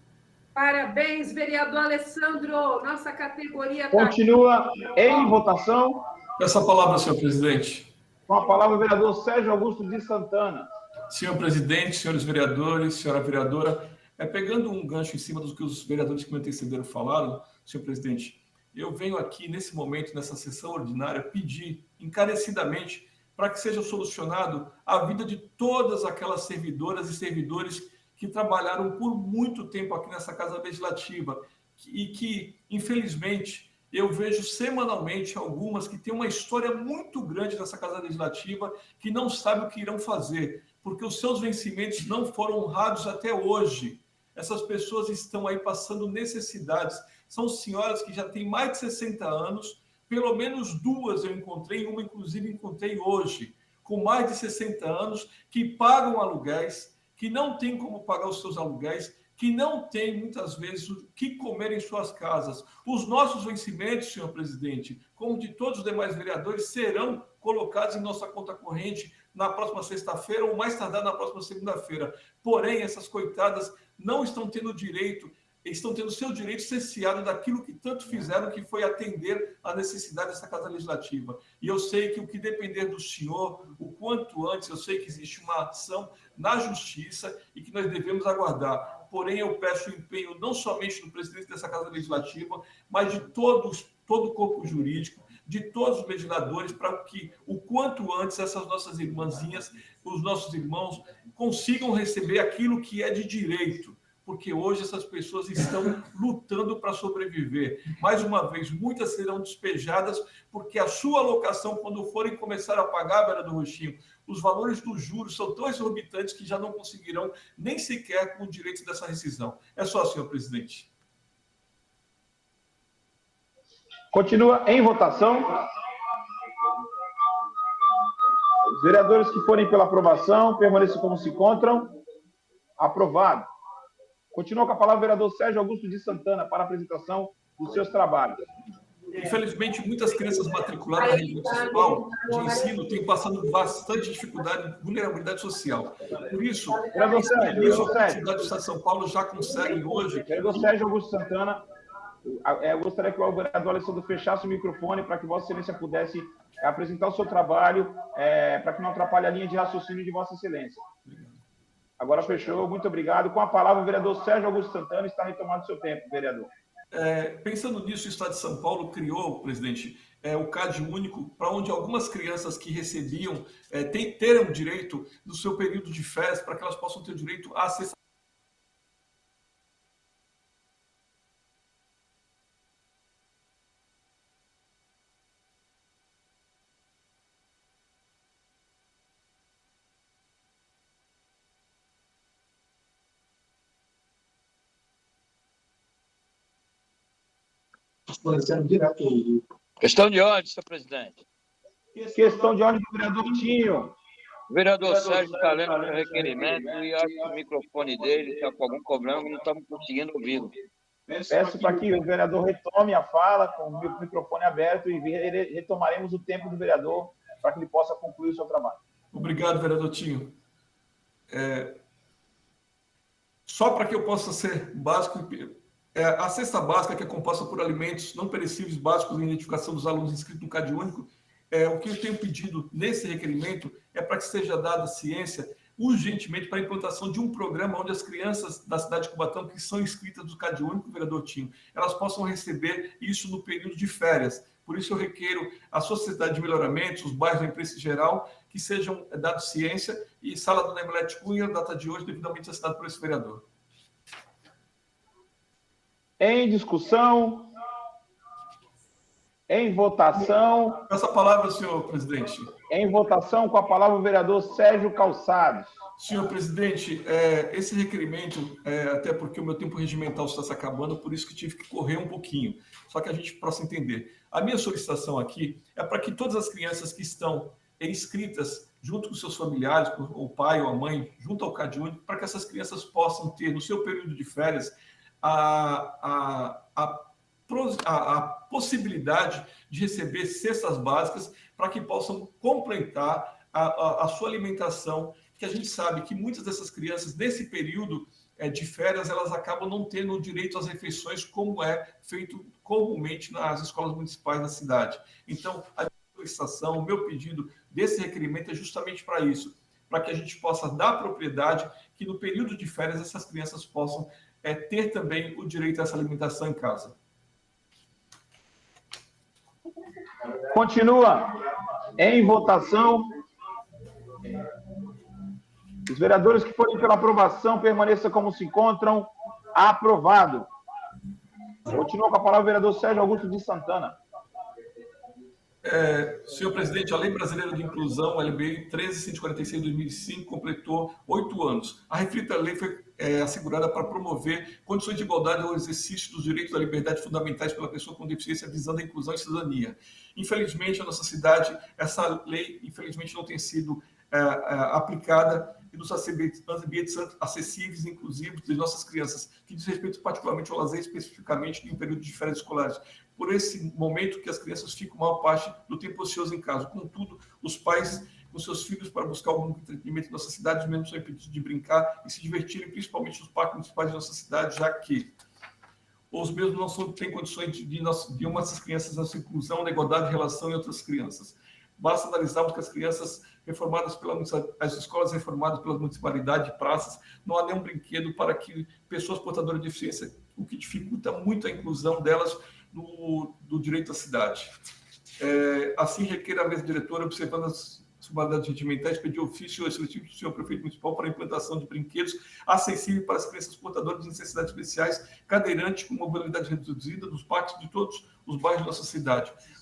Parabéns, vereador Alessandro. Nossa categoria continua em votação. Essa palavra, senhor presidente. Com a palavra o vereador Sérgio Augusto de Santana. Senhor presidente, senhores vereadores, senhora vereadora, pegando um gancho em cima do que os vereadores que me antecederam falaram, senhor presidente, eu venho aqui, nesse momento, nessa sessão ordinária, pedir encarecidamente para que seja solucionado a vida de todas aquelas servidoras e servidores que trabalharam por muito tempo aqui nessa Casa Legislativa e que, infelizmente, eu vejo semanalmente algumas que têm uma história muito grande nessa Casa Legislativa que não sabem o que irão fazer, porque os seus vencimentos não foram honrados até hoje. Essas pessoas estão aí passando necessidades. São senhoras que já têm mais de 60 anos, pelo menos 2 eu encontrei, uma inclusive encontrei hoje, com mais de 60 anos, que pagam aluguéis, que não têm como pagar os seus aluguéis, que não têm, muitas vezes, o que comer em suas casas. Os nossos vencimentos, senhor presidente, como de todos os demais vereadores, serão colocados em nossa conta corrente na próxima sexta-feira ou mais tardar na próxima segunda-feira. Porém, essas coitadas não estão tendo direito, estão tendo seu direito cerceado daquilo que tanto fizeram, que foi atender à necessidade dessa Casa Legislativa. E eu sei que o que depender do senhor, o quanto antes, eu sei que existe uma ação na Justiça e que nós devemos aguardar. Porém, eu peço o empenho não somente do presidente dessa Casa Legislativa, mas de todo o corpo jurídico, de todos os legisladores, para que o quanto antes essas nossas irmãzinhas, os nossos irmãos, consigam receber aquilo que é de direito, porque hoje essas pessoas estão lutando para sobreviver. Mais uma vez, muitas serão despejadas, porque a sua alocação, quando forem começar a pagar, vereador Rochinho, os valores dos juros são tão exorbitantes que já não conseguirão nem sequer com o direito dessa rescisão. É só, senhor presidente. Continua em votação. Os vereadores que forem pela aprovação, permaneçam como se encontram. Aprovado. Continua com a palavra o vereador Sérgio Augusto de Santana para a apresentação dos seus trabalhos. Infelizmente, muitas crianças matriculadas na região municipal de ensino têm passado bastante dificuldade de vulnerabilidade social. Por isso, a Universidade do Estado de São Paulo já consegue hoje... Vereador Sérgio Augusto Santana, eu gostaria que o vereador Alessandro fechasse o microfone para que Vossa Excelência pudesse apresentar o seu trabalho, para que não atrapalhe a linha de raciocínio de Vossa Excelência. Agora fechou, muito obrigado. Com a palavra, o vereador Sérgio Augusto Santana está retomando o seu tempo, vereador. Pensando nisso, o Estado de São Paulo criou, presidente, o CAD único, para onde algumas crianças que recebiam terão direito no seu período de férias, para que elas possam ter direito a acessar. Questão de ordem, senhor presidente. Questão de ordem do vereador Tinho. O vereador Sérgio está lendo o requerimento e acho que o microfone dele está com algum problema e não estamos conseguindo ouvi-lo. Peço para que o vereador retome a fala com o microfone aberto e retomaremos o tempo do vereador para que ele possa concluir o seu trabalho. Obrigado, vereador Tinho. Só para que eu possa ser básico, a cesta básica, que é composta por alimentos não perecíveis básicos de identificação dos alunos inscritos no CAD único, o que eu tenho pedido nesse requerimento é para que seja dada ciência urgentemente para a implantação de um programa onde as crianças da cidade de Cubatão que são inscritas do CAD único, vereador Tinho, elas possam receber isso no período de férias. Por isso eu requeiro a Sociedade de Melhoramentos, os bairros da imprensa em geral, que sejam dados ciência e sala Dona Emelete Cunha, data de hoje, devidamente assinado por esse vereador. Em discussão, em votação. Essa palavra, senhor presidente. Em votação, com a palavra o vereador Sérgio Calçados. Senhor presidente, esse requerimento, até porque o meu tempo regimental está se acabando, por isso que tive que correr um pouquinho, só que a gente possa entender. A minha solicitação aqui é para que todas as crianças que estão inscritas junto com seus familiares, com o pai ou a mãe, junto ao CAD único, para que essas crianças possam ter, no seu período de férias, a possibilidade de receber cestas básicas para que possam completar a sua alimentação, que a gente sabe que muitas dessas crianças, nesse período de férias, elas acabam não tendo direito às refeições como é feito comumente nas escolas municipais da cidade. Então, a minha solicitação, o meu pedido desse requerimento é justamente para isso, para que a gente possa dar propriedade que no período de férias essas crianças possam ter também o direito a essa alimentação em casa. Continua em votação. Os vereadores que forem pela aprovação permaneçam como se encontram. Aprovado. Continua com a palavra o vereador Sérgio Augusto de Santana. Senhor presidente, a Lei Brasileira de Inclusão, LBI 13.146 de 2005, completou 8 anos. A referida lei foi assegurada para promover condições de igualdade ao exercício dos direitos da liberdade fundamentais pela pessoa com deficiência, visando a inclusão e cidadania. Infelizmente, a nossa cidade, essa lei, infelizmente, não tem sido aplicada nos ambientes acessíveis e inclusivos de nossas crianças, que diz respeito particularmente ao lazer, especificamente em período de férias escolares. Por esse momento que as crianças ficam maior parte do tempo ocioso em casa. Contudo, os pais com seus filhos para buscar algum entretenimento em nossa cidade, os mesmos são impedidos de brincar e se divertirem, principalmente nos parques municipais de nossa cidade, já que os mesmos não têm condições de uma dessas crianças nessa inclusão, na igualdade de relação e outras crianças. Basta analisarmos que as crianças reformadas as escolas reformadas pela municipalidade, praças, não há nenhum brinquedo para que pessoas portadoras de deficiência, o que dificulta muito a inclusão delas do direito à cidade. Assim, requer a mesa diretora, observando as modalidades regimentais, pedir ofício ao excelente senhor prefeito municipal para a implantação de brinquedos acessíveis para as crianças portadoras de necessidades especiais, cadeirantes com mobilidade reduzida dos parques de todos os bairros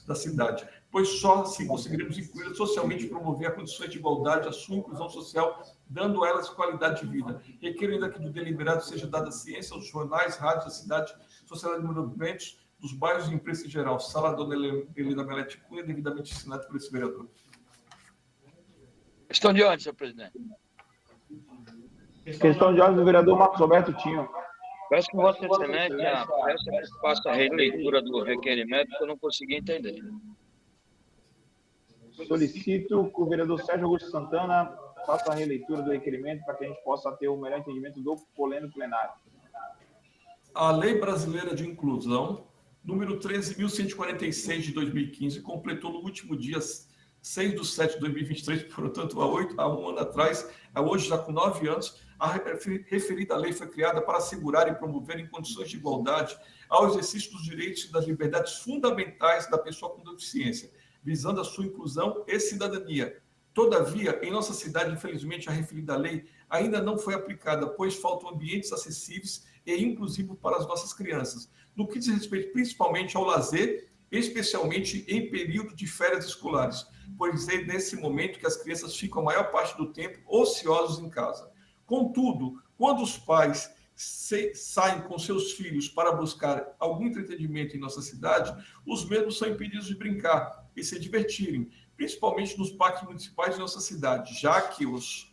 da cidade, pois só assim conseguiremos incluí-las socialmente e promover a condições de igualdade, a sua inclusão social, dando a elas qualidade de vida. Requer ainda que do deliberado seja dada ciência aos jornais, rádios da cidade, sociedade de movimentos, dos bairros e imprensa em geral. Sala Dona Helena Melete Cunha, devidamente assinado por esse vereador. Questão de ordem, senhor presidente. Questão de ordem do vereador Marcos Roberto Tinho. Peço que Vossa Excelência faça a releitura do requerimento, que eu não consegui entender. Solicito que o vereador Sérgio Augusto Santana faça a releitura do requerimento para que a gente possa ter o melhor entendimento do pleno plenário. A Lei Brasileira de Inclusão, número 13.146 de 2015, completou no último dia 6/7 de 2023, portanto, há um ano atrás, hoje já com 9 anos, a referida lei foi criada para assegurar e promover em condições de igualdade ao exercício dos direitos e das liberdades fundamentais da pessoa com deficiência, visando a sua inclusão e cidadania. Todavia, em nossa cidade, infelizmente, a referida lei ainda não foi aplicada, pois faltam ambientes acessíveis e inclusivos para as nossas crianças, no que diz respeito principalmente ao lazer, especialmente em período de férias escolares, pois é nesse momento que as crianças ficam a maior parte do tempo ociosos em casa. Contudo, quando os pais saem com seus filhos para buscar algum entretenimento em nossa cidade, os mesmos são impedidos de brincar e se divertirem, principalmente nos parques municipais de nossa cidade, já que os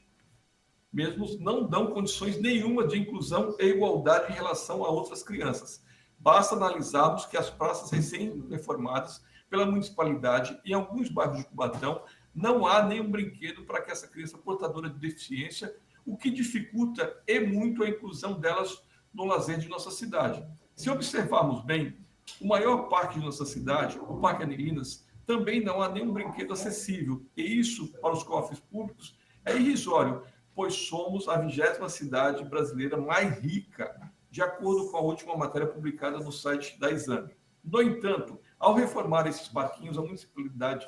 mesmos não dão condições nenhuma de inclusão e igualdade em relação a outras crianças. Basta analisarmos que as praças recém-reformadas pela municipalidade em alguns bairros de Cubatão não há nenhum brinquedo para que essa criança portadora de deficiência, o que dificulta e muito a inclusão delas no lazer de nossa cidade. Se observarmos bem, o maior parque de nossa cidade, o Parque Anelinas, também não há nenhum brinquedo acessível, e isso, para os cofres públicos, é irrisório, pois somos a 20ª cidade brasileira mais rica, de acordo com a última matéria publicada no site da Exame. No entanto, ao reformar esses parquinhos, a municipalidade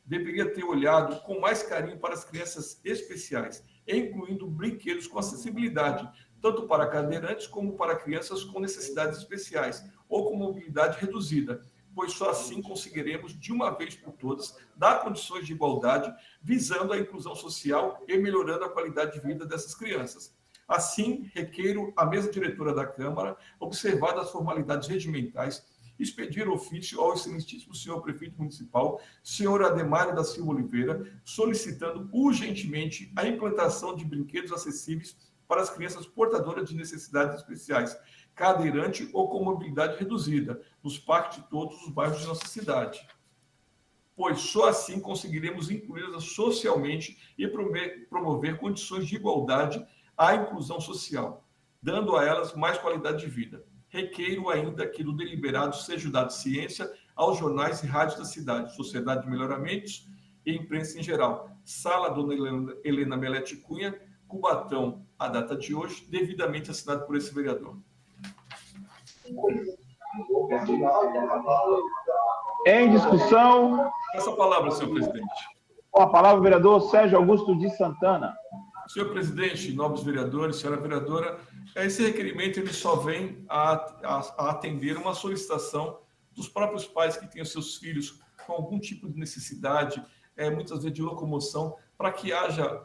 deveria ter olhado com mais carinho para as crianças especiais, incluindo brinquedos com acessibilidade, tanto para cadeirantes como para crianças com necessidades especiais ou com mobilidade reduzida, pois só assim conseguiremos, de uma vez por todas, dar condições de igualdade, visando a inclusão social e melhorando a qualidade de vida dessas crianças. Assim, requeiro à mesa diretora da Câmara, observadas as formalidades regimentais, expedir ofício ao excelentíssimo senhor prefeito municipal, senhor Ademário da Silva Oliveira, solicitando urgentemente a implantação de brinquedos acessíveis para as crianças portadoras de necessidades especiais, cadeirante ou com mobilidade reduzida, nos parques de todos os bairros de nossa cidade. Pois só assim conseguiremos incluí-las socialmente e promover condições de igualdade à inclusão social, dando a elas mais qualidade de vida. Requeiro ainda que do deliberado seja dado ciência aos jornais e rádios da cidade, Sociedade de Melhoramentos e imprensa em geral. Sala Dona Helena Melete Cunha, Cubatão, a data de hoje, devidamente assinado por esse vereador. Em discussão. Essa palavra, senhor presidente. Com a palavra o vereador Sérgio Augusto de Santana. Senhor presidente, nobres vereadores, senhora vereadora, esse requerimento ele só vem a atender uma solicitação dos próprios pais que têm os seus filhos com algum tipo de necessidade, muitas vezes de locomoção, para que haja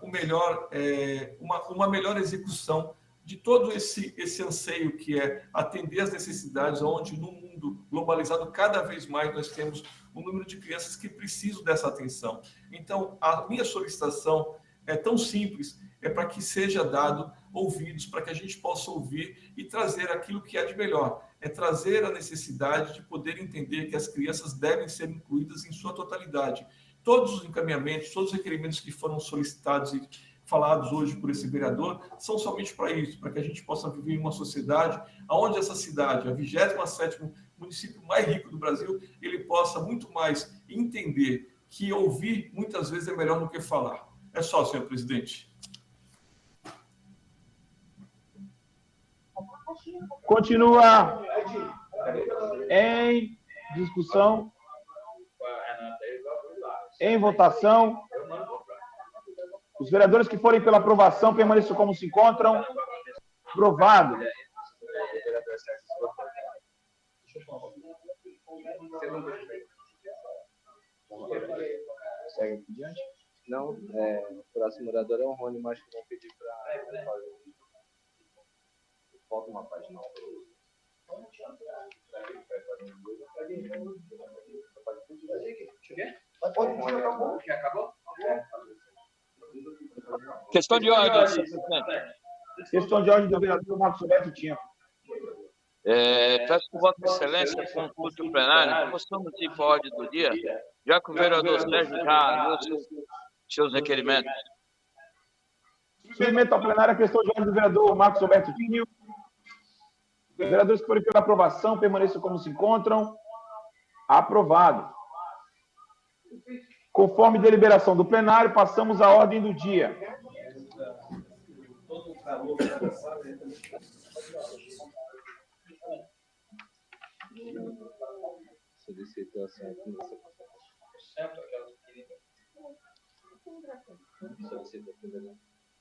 uma melhor execução de todo esse anseio que é atender as necessidades, onde no mundo globalizado cada vez mais nós temos um número de crianças que precisam dessa atenção. Então, a minha solicitação é tão simples, é para que seja dado ouvidos, para que a gente possa ouvir e trazer aquilo que há de melhor. É trazer a necessidade de poder entender que as crianças devem ser incluídas em sua totalidade. Todos os encaminhamentos, todos os requerimentos que foram solicitados e falados hoje por esse vereador são somente para isso, para que a gente possa viver em uma sociedade onde essa cidade, a 27º município mais rico do Brasil, ele possa muito mais entender que ouvir muitas vezes é melhor do que falar. É só, senhor presidente. Continua em discussão, em votação. Os vereadores que forem pela aprovação permaneçam como se encontram. Aprovado. Segue adiante? Não, o próximo orador é o Rony, mas que vão pedir para fazer. Falta uma página. Questão de ordem, senhor presidente. Questão de ordem do vereador Marcos Roberto Tinha. Peço que Vossa Excelência consulte o plenário, possamos ir para a ordem do dia, já que o vereador Sérgio já deu seus requerimentos. Submeto ao plenário a questão de ordem do vereador Marcos Roberto Tinha. Os vereadores que forem pela aprovação permaneçam como se encontram. Aprovado. Conforme deliberação do plenário, passamos à ordem do dia.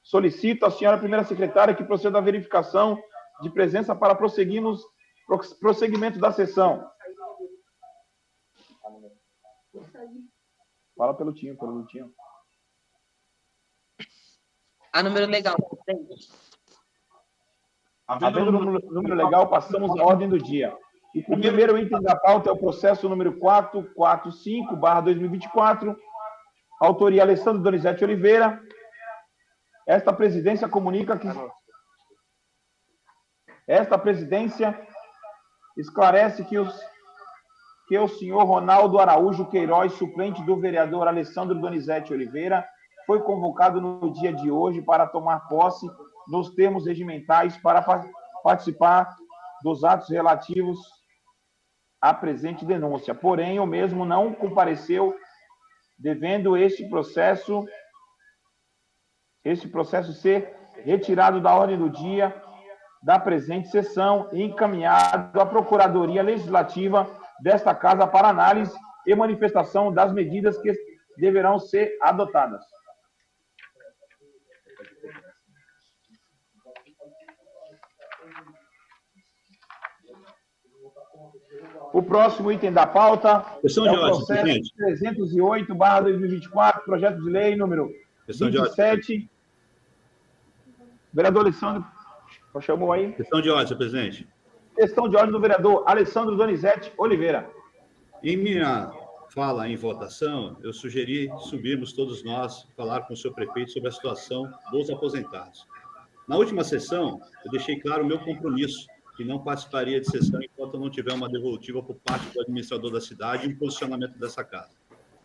Solicito à senhora primeira secretária que proceda à verificação de presença para prosseguimento da sessão. Fala pelo Tinho, A número legal. Havendo número legal, passamos à ordem do dia. E o primeiro item da pauta é o processo número 445/2024, autoria Alessandro Donizete Oliveira. Esta presidência comunica que esta presidência esclarece que o senhor Ronaldo Araújo Queiroz, suplente do vereador Alessandro Donizete Oliveira, foi convocado no dia de hoje para tomar posse nos termos regimentais para participar dos atos relativos à presente denúncia. Porém, o mesmo não compareceu, devendo este processo ser retirado da ordem do dia da presente sessão e encaminhado à Procuradoria Legislativa desta Casa para análise e manifestação das medidas que deverão ser adotadas. O próximo item da pauta é o processo 308/2024, projeto de lei número 27. Vereador Alessandro, chamou aí? Questão de ordem, senhor presidente. Questão de ordem do vereador Alessandro Donizete Oliveira. Em minha fala em votação, eu sugeri subirmos todos nós, falar com o senhor prefeito sobre a situação dos aposentados. Na última sessão, eu deixei claro o meu compromisso, que não participaria de sessão enquanto eu não tiver uma devolutiva por parte do administrador da cidade e um posicionamento dessa casa.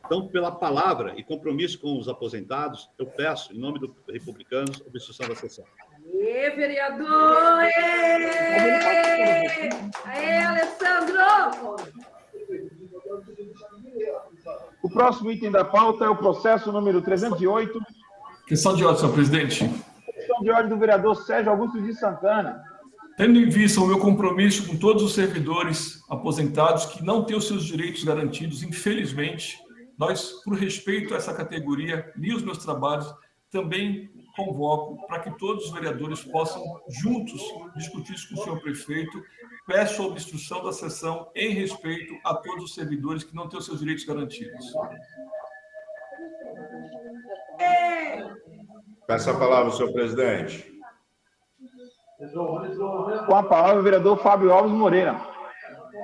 Então, pela palavra e compromisso com os aposentados, eu peço, em nome dos republicanos, a obstrução da sessão. Aê, vereador! Aê, Alessandro! O próximo item da pauta é o processo número 308. Questão de ordem, senhor presidente. Questão de ordem do vereador Sérgio Augusto de Santana. Tendo em vista o meu compromisso com todos os servidores aposentados que não têm os seus direitos garantidos, infelizmente, nós, por respeito a essa categoria e os meus trabalhos, também convoco para que todos os vereadores possam, juntos, discutir isso com o senhor prefeito Peço a obstrução da sessão em respeito a todos os servidores que não têm os seus direitos garantidos. Peço a palavra, senhor presidente. Com a palavra, o vereador Fábio Alves Moreira.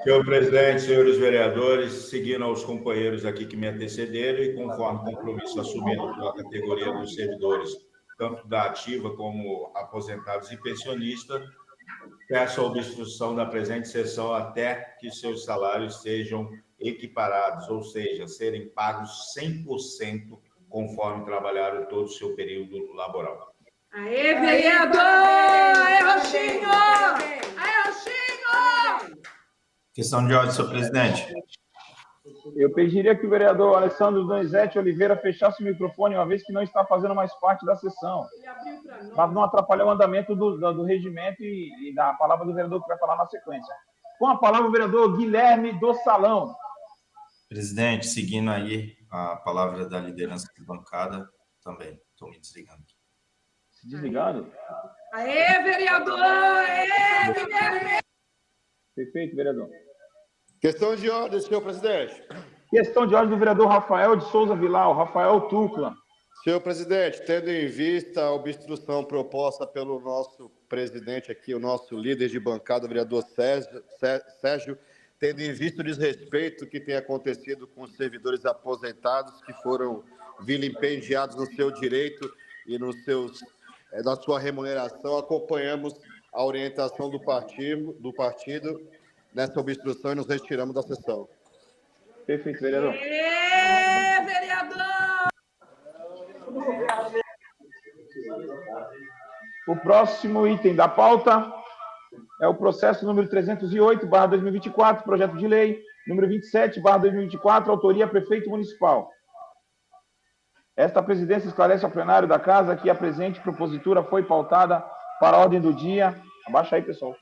Senhor presidente, senhores vereadores, seguindo aos companheiros aqui que me antecederam e conforme compromisso assumido pela categoria dos servidores, tanto da ativa como aposentados e pensionistas, peço a obstrução da presente sessão até que seus salários sejam equiparados, ou seja, serem pagos 100% conforme trabalharam todo o seu período laboral. Aê, vereador! Aê, Roxinho! Aê, Roxinho! Questão de ordem, senhor presidente. Eu pediria que o vereador Alessandro Donizete Oliveira fechasse o microfone, uma vez que não está fazendo mais parte da sessão, para não atrapalhar o andamento do regimento e da palavra do vereador que vai falar na sequência. Com a palavra, o vereador Guilherme do Salão. Presidente, seguindo aí a palavra da liderança de bancada, também estou me desligando. Se desligando? Aê, vereador! Aê, Guilherme! Perfeito, vereador. Questão de ordem, senhor presidente. Questão de ordem do vereador Rafael de Souza Vilar, Rafael Tucla. Senhor presidente, tendo em vista a obstrução proposta pelo nosso presidente aqui, o nosso líder de bancada, o vereador Sérgio, tendo em vista o desrespeito que tem acontecido com os servidores aposentados que foram vilipendiados no seu direito e na sua remuneração, acompanhamos a orientação do partido nessa obstrução e nos retiramos da sessão. Perfeito, vereador. Aê, vereador! O próximo item da pauta é o processo número 308/2024, projeto de lei número 27/2024, autoria prefeito municipal. Esta presidência esclarece ao plenário da casa que a presente propositura foi pautada para a ordem do dia. Abaixa aí, pessoal.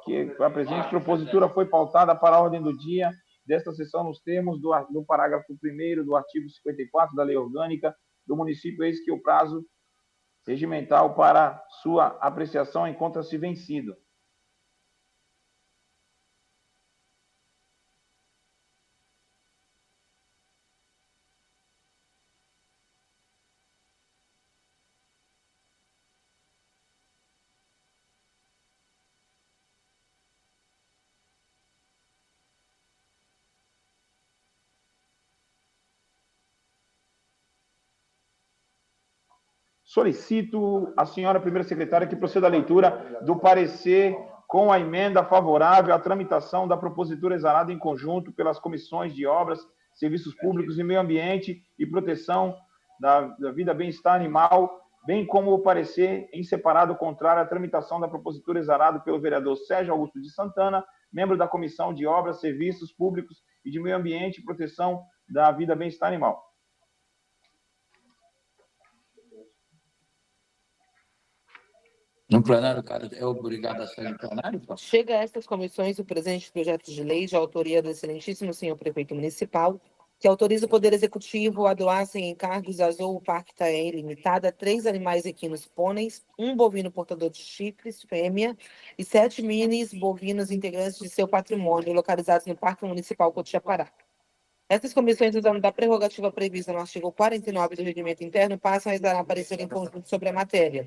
Que a presente propositura foi pautada para a ordem do dia desta sessão nos termos do parágrafo 1º do artigo 54 da Lei Orgânica do município, eis que o prazo regimental para sua apreciação encontra-se vencido. Solicito a senhora primeira secretária que proceda à leitura do parecer com a emenda favorável à tramitação da propositura exarada em conjunto pelas comissões de obras, serviços públicos e meio ambiente e proteção da vida e bem-estar animal, bem como o parecer em separado contrário à tramitação da propositura exarada pelo vereador Sérgio Augusto de Santana, membro da Comissão de Obras, Serviços Públicos e de Meio Ambiente e Proteção da Vida e Bem-Estar Animal. No plenário, cara, é obrigado a sair no plenário? Chega a estas comissões o presente projeto de lei de autoria do excelentíssimo senhor prefeito municipal, que autoriza o Poder Executivo a doar sem encargos à Zoo Parque Itaém Limitada 3 animais equinos pôneis, 1 bovino portador de chifres, fêmea, e 7 minis bovinos integrantes de seu patrimônio, localizados no Parque Municipal Cotia-Pará. Essas comissões, usando da prerrogativa prevista no artigo 49 do Regimento Interno, passam a exarar parecer em conjunto sobre a matéria.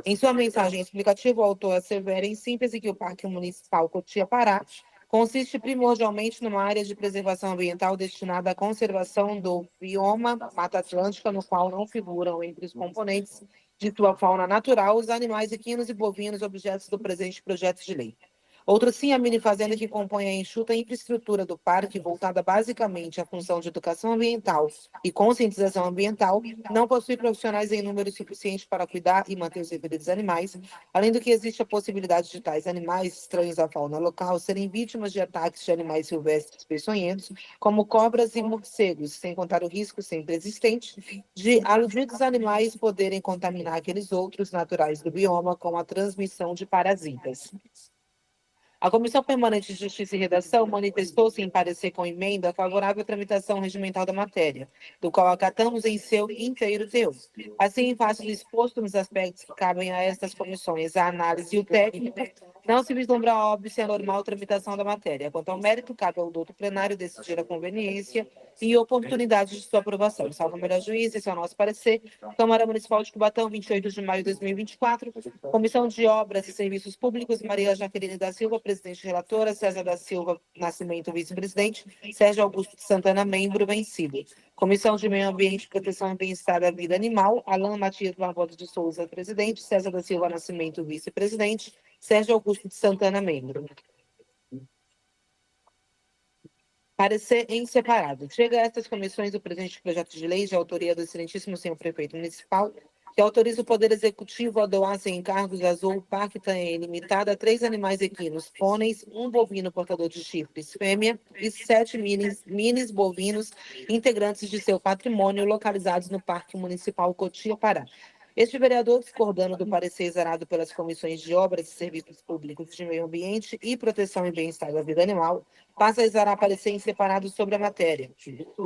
Em sua mensagem explicativa, o autor assevera em síntese que o Parque Municipal Cotia-Pará consiste primordialmente numa área de preservação ambiental destinada à conservação do bioma Mata Atlântica, no qual não figuram entre os componentes de sua fauna natural os animais equinos e bovinos objetos do presente projeto de lei. Outra sim, a mini-fazenda que compõe a enxuta infraestrutura do parque, voltada basicamente à função de educação ambiental e conscientização ambiental, não possui profissionais em número suficiente para cuidar e manter os referidos animais, além do que existe a possibilidade de tais animais estranhos à fauna local serem vítimas de ataques de animais silvestres peçonhentos, como cobras e morcegos, sem contar o risco sempre existente de aludidos animais poderem contaminar aqueles outros naturais do bioma com a transmissão de parasitas. A Comissão Permanente de Justiça e Redação manifestou-se em parecer com emenda favorável à tramitação regimental da matéria, do qual acatamos em seu inteiro teor. Assim, em face do exposto nos aspectos que cabem a estas comissões, a análise e o técnico, não se vislumbra óbvio se a normal tramitação da matéria. Quanto ao mérito, cabe ao doutor plenário decidir a conveniência e oportunidade de sua aprovação. Salvo o melhor juízo, esse é o nosso parecer. Câmara Municipal de Cubatão, 28 de maio de 2024. Comissão de Obras e Serviços Públicos, Maria Jaqueline da Silva, presidente relatora, César da Silva Nascimento, vice-presidente, Sérgio Augusto de Santana, membro vencido. Comissão de Meio Ambiente, Proteção e Bem-Estar da Vida Animal, Alan Matias Barbosa de Souza, presidente, César da Silva Nascimento, vice-presidente, Sérgio Augusto de Santana, membro. Parecer em separado. Chega a estas comissões o presente projeto de lei de autoria do excelentíssimo senhor prefeito municipal, que autoriza o Poder Executivo a doar sem encargos azul Pacta limitada a 3 animais equinos, pôneis, 1 bovino portador de chifres fêmea e 7 minis bovinos integrantes de seu patrimônio localizados no Parque Municipal Cotia, Pará. Este vereador, discordando do parecer exarado pelas comissões de Obras e Serviços Públicos de Meio Ambiente e Proteção e Bem-Estar da Vida Animal, passa a exarar parecer em separado sobre a matéria.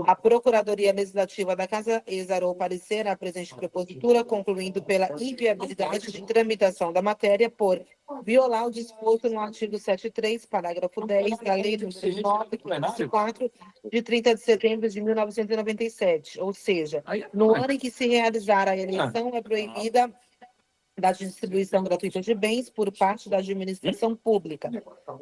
A Procuradoria Legislativa da Casa exarou o parecer à presente propositura, concluindo pela inviabilidade de tramitação da matéria por violar o disposto no artigo 73, parágrafo 10 da Lei 29.504, de 30 de setembro de 1997, ou seja, no ano em que se realizar a eleição, é proibida da distribuição gratuita de bens por parte da administração pública.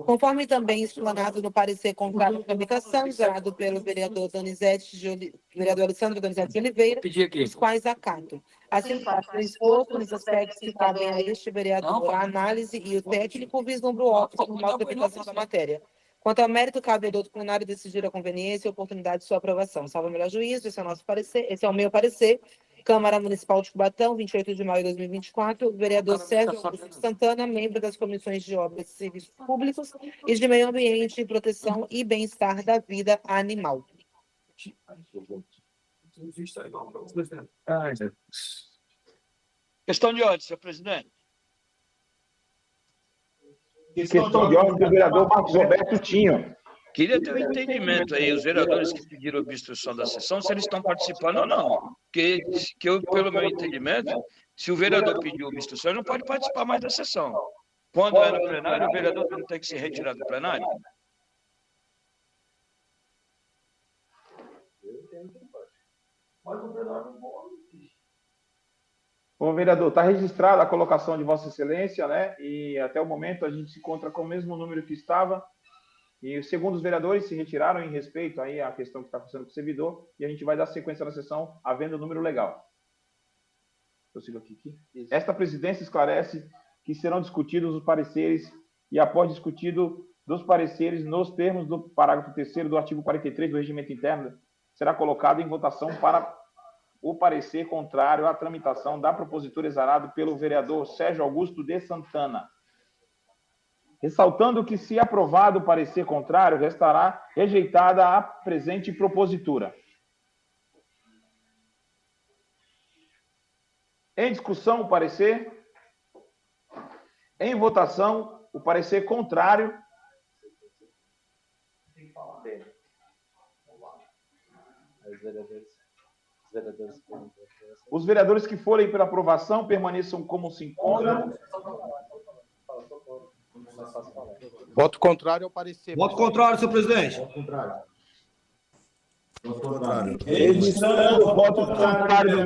Conforme também explanado no parecer contrário à tramitação, gerado pelo vereador vereador Alessandro Donizete de Oliveira, os quais acato. Assim, parte do exposto nos aspectos que cabem a este vereador, a análise e o técnico vislumbra o óbvio na tramitação da matéria. Quanto ao mérito, cabe ao doutor plenário decidir a conveniência e a oportunidade de sua aprovação. Salvo o melhor juízo, esse é o nosso parecer, esse é o meu parecer. Câmara Municipal de Cubatão, 28 de maio de 2024, vereador Sérgio Augusto de Santana, membro das comissões de Obras e Serviços Públicos e de Meio Ambiente, Proteção e Bem-Estar da Vida Animal. Questão de ordem, senhor presidente. Questão de ordem do vereador Marcos Roberto Tinho. Queria ter um entendimento aí, os vereadores que pediram obstrução da sessão, se eles estão participando ou não. Porque, pelo meu entendimento, se o vereador pediu obstrução, ele não pode participar mais da sessão. Quando é no plenário, o vereador não tem que se retirar do plenário? Bom, vereador, está registrada a colocação de Vossa Excelência, né? E até o momento a gente se encontra com o mesmo número que estava. E segundo os vereadores se retiraram em respeito aí à questão que está passando com o servidor, e a gente vai dar sequência na sessão havendo o número legal. Eu sigo aqui. Esta presidência esclarece que serão discutidos os pareceres e após discutido dos pareceres nos termos do parágrafo 3º do artigo 43 do Regimento Interno, será colocado em votação para o parecer contrário à tramitação da propositura exarado pelo vereador Sérgio Augusto de Santana. Ressaltando que, se aprovado o parecer contrário, restará rejeitada a presente propositura. Em discussão, o parecer. Em votação, o parecer contrário. Os vereadores que forem pela aprovação permaneçam como se encontram. Voto contrário ao parecer. Voto contrário, senhor presidente. Voto contrário. Registrando o voto contrário do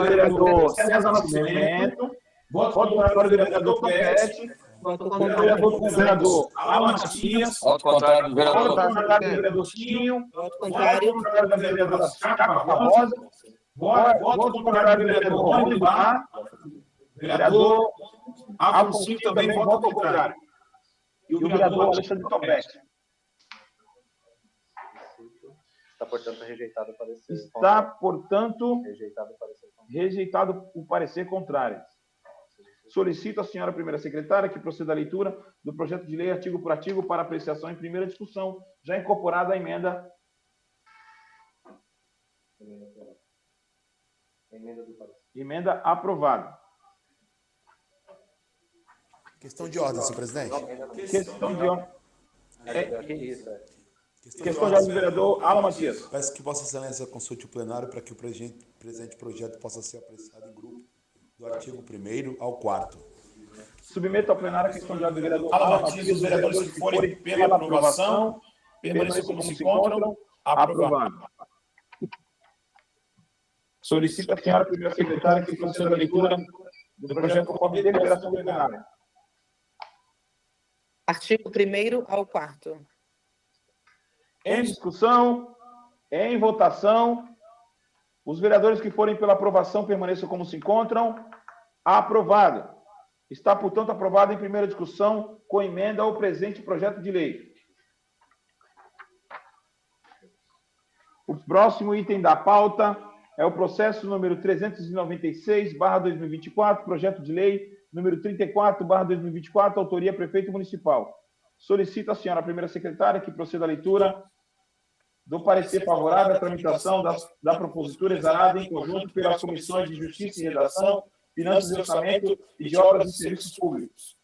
vereador César Nascimento. Voto contrário do vereador Topete. Voto contrário do vereador Alan Matias. Voto contrário do vereador. Voto contrário do vereador Tinho. Voto contrário. Voto contrário da vereadora Chapa Barbosa. Voto contrário do vereador Rony Bar. Vereador Afonso também vota contrário. E o vereador Alexandre Topete. Está, portanto, rejeitado o parecer. Está, portanto, rejeitado o parecer contrário. Solicito à senhora primeira secretária que proceda à leitura do projeto de lei artigo por artigo para apreciação em primeira discussão, já incorporada a emenda. Emenda do parecer. Emenda aprovada. Questão de ordem, senhor presidente. Questão de ordem. Que isso, é. Questão de ordem do vereador Alan Matias. Peço que Vossa Excelência consulte o plenário para que o presente projeto possa ser apreciado em grupo, do artigo 1º ao 4º. Submeto ao plenário a questão de ordem do vereador Alan Matias e os vereadores que forem pela aprovação permaneçam como se encontram. Aprovado. Solicito a senhora primeira secretária que proceda a leitura do projeto conforme deliberação do plenário. Artigo 1º ao 4º. Em discussão, em votação, os vereadores que forem pela aprovação permaneçam como se encontram. Aprovado. Está, portanto, aprovado em primeira discussão com emenda ao presente projeto de lei. O próximo item da pauta é o processo número 396/2024, projeto de lei número 34/2024, autoria prefeito municipal. Solicito a senhora primeira secretária que proceda à leitura do parecer favorável à tramitação da propositura exarada em conjunto pelas comissões de Justiça e Redação, Finanças e Orçamento e de Obras e Serviços Públicos.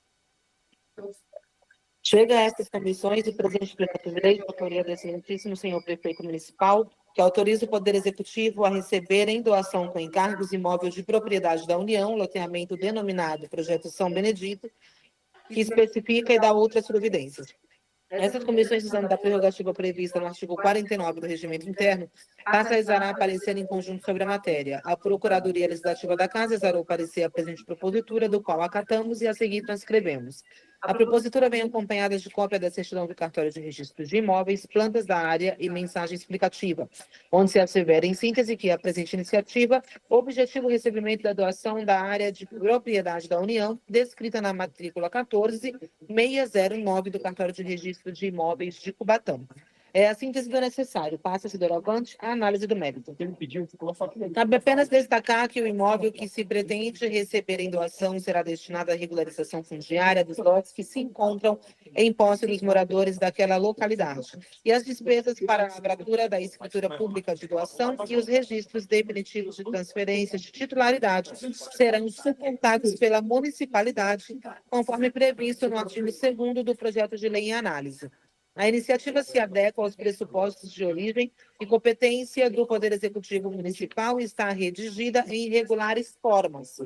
Chega a estas comissões o presente projeto de lei de autoria do excelentíssimo senhor prefeito municipal, que autoriza o Poder Executivo a receber em doação com encargos imóveis de propriedade da União, loteamento denominado Projeto São Benedito, que especifica e dá outras providências. Essas comissões, usando da prerrogativa prevista no artigo 49 do Regimento Interno, passa a exarar parecer em conjunto sobre a matéria. A Procuradoria Legislativa da Casa exarou parecer a presente propositura, do qual acatamos e a seguir transcrevemos. A propositura vem acompanhada de cópia da certidão do cartório de registro de imóveis, plantas da área e mensagem explicativa, onde se assevera em síntese que a presente iniciativa objetivo o recebimento da doação da área de propriedade da União, descrita na matrícula 14609 do cartório de registro de imóveis de Cubatão. É a síntese do necessário. Passa-se doravante a análise do mérito. Cabe apenas destacar que o imóvel que se pretende receber em doação será destinado à regularização fundiária dos lotes que se encontram em posse dos moradores daquela localidade. E as despesas para a lavratura da escritura pública de doação e os registros definitivos de transferência de titularidade serão suportados pela municipalidade, conforme previsto no artigo 2º do projeto de lei em análise. A iniciativa se adequa aos pressupostos de origem e competência do Poder Executivo Municipal e está redigida em regulares formas.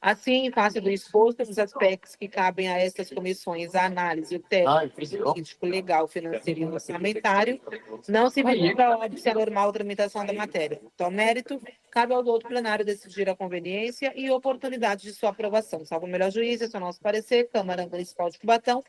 Assim, em face do exposto, os aspectos que cabem a estas comissões, a análise, o técnico, político, legal, financeiro e orçamentário, não se vislumbra óbice a normal tramitação da matéria. Então, mérito, cabe ao doutor plenário decidir a conveniência e oportunidade de sua aprovação. Salvo o melhor juízo, esse é o nosso parecer, Câmara Municipal de Cubatão,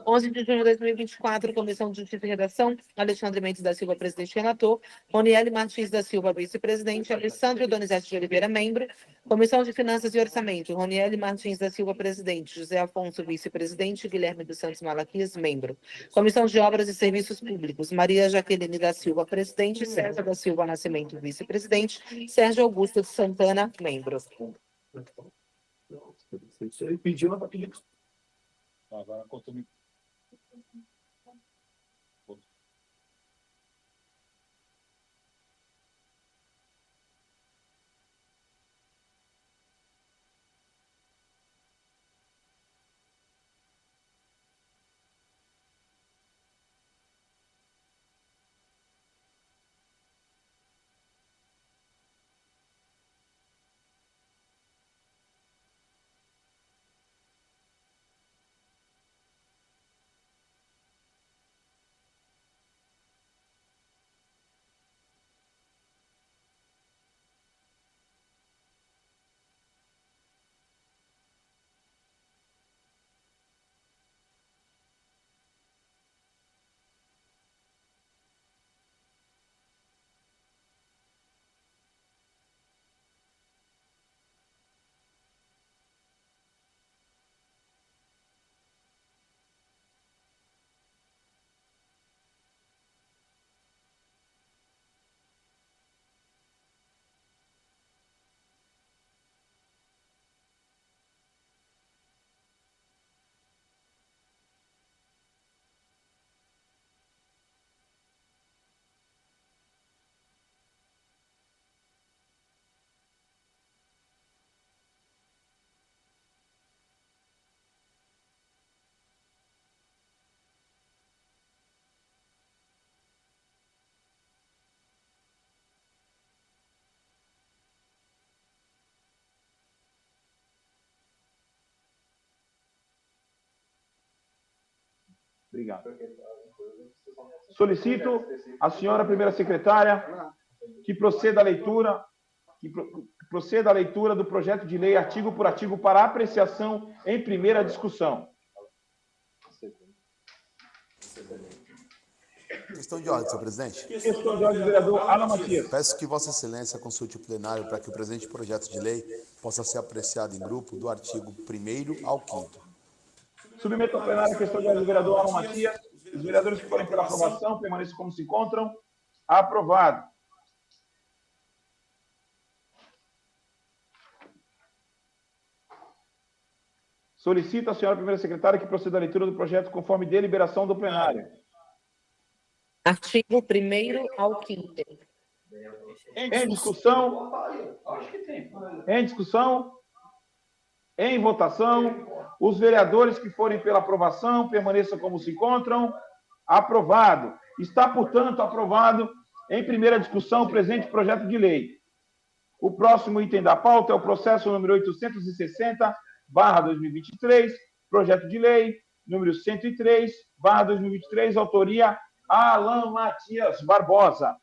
11 de junho de 2024, Comissão de Justiça e Redação, Alexandre Mendes da Silva, presidente relator, Roniele Martins da Silva, vice-presidente, Alessandro Donizete de Oliveira, membro, Comissão de Finanças e Orçamento, Roniele Martins da Silva, presidente, José Afonso, vice-presidente, Guilherme dos Santos Malaquias, membro, Comissão de Obras e Serviços Públicos, Maria Jaqueline da Silva, presidente, César da Silva Nascimento, vice-presidente, Sérgio Augusto de Santana, membro. Ele pediu, mas vai pedir. Agora, continue. Obrigado. Solicito à senhora primeira secretária que proceda à leitura do projeto de lei artigo por artigo para apreciação em primeira discussão. Questão de ordem, senhor presidente. Questão de ordem, vereador Alan Matias. Peço que Vossa Excelência consulte o plenário para que o presente projeto de lei possa ser apreciado em grupo do artigo 1º ao 5º. Submeto ao plenário a questão de ordem do vereador Alan Matias. Os vereadores que forem pela aprovação permaneçam como se encontram. Aprovado. Solicito à senhora primeira secretária que proceda à leitura do projeto conforme deliberação do plenário. Artigo 1º ao 5º. Em discussão? Em discussão? Em votação? Os vereadores que forem pela aprovação permaneçam como se encontram. Aprovado. Está, portanto, aprovado em primeira discussão o presente projeto de lei. O próximo item da pauta é o processo número 860/2023, projeto de lei número 103/2023, autoria Alan Matias Barbosa.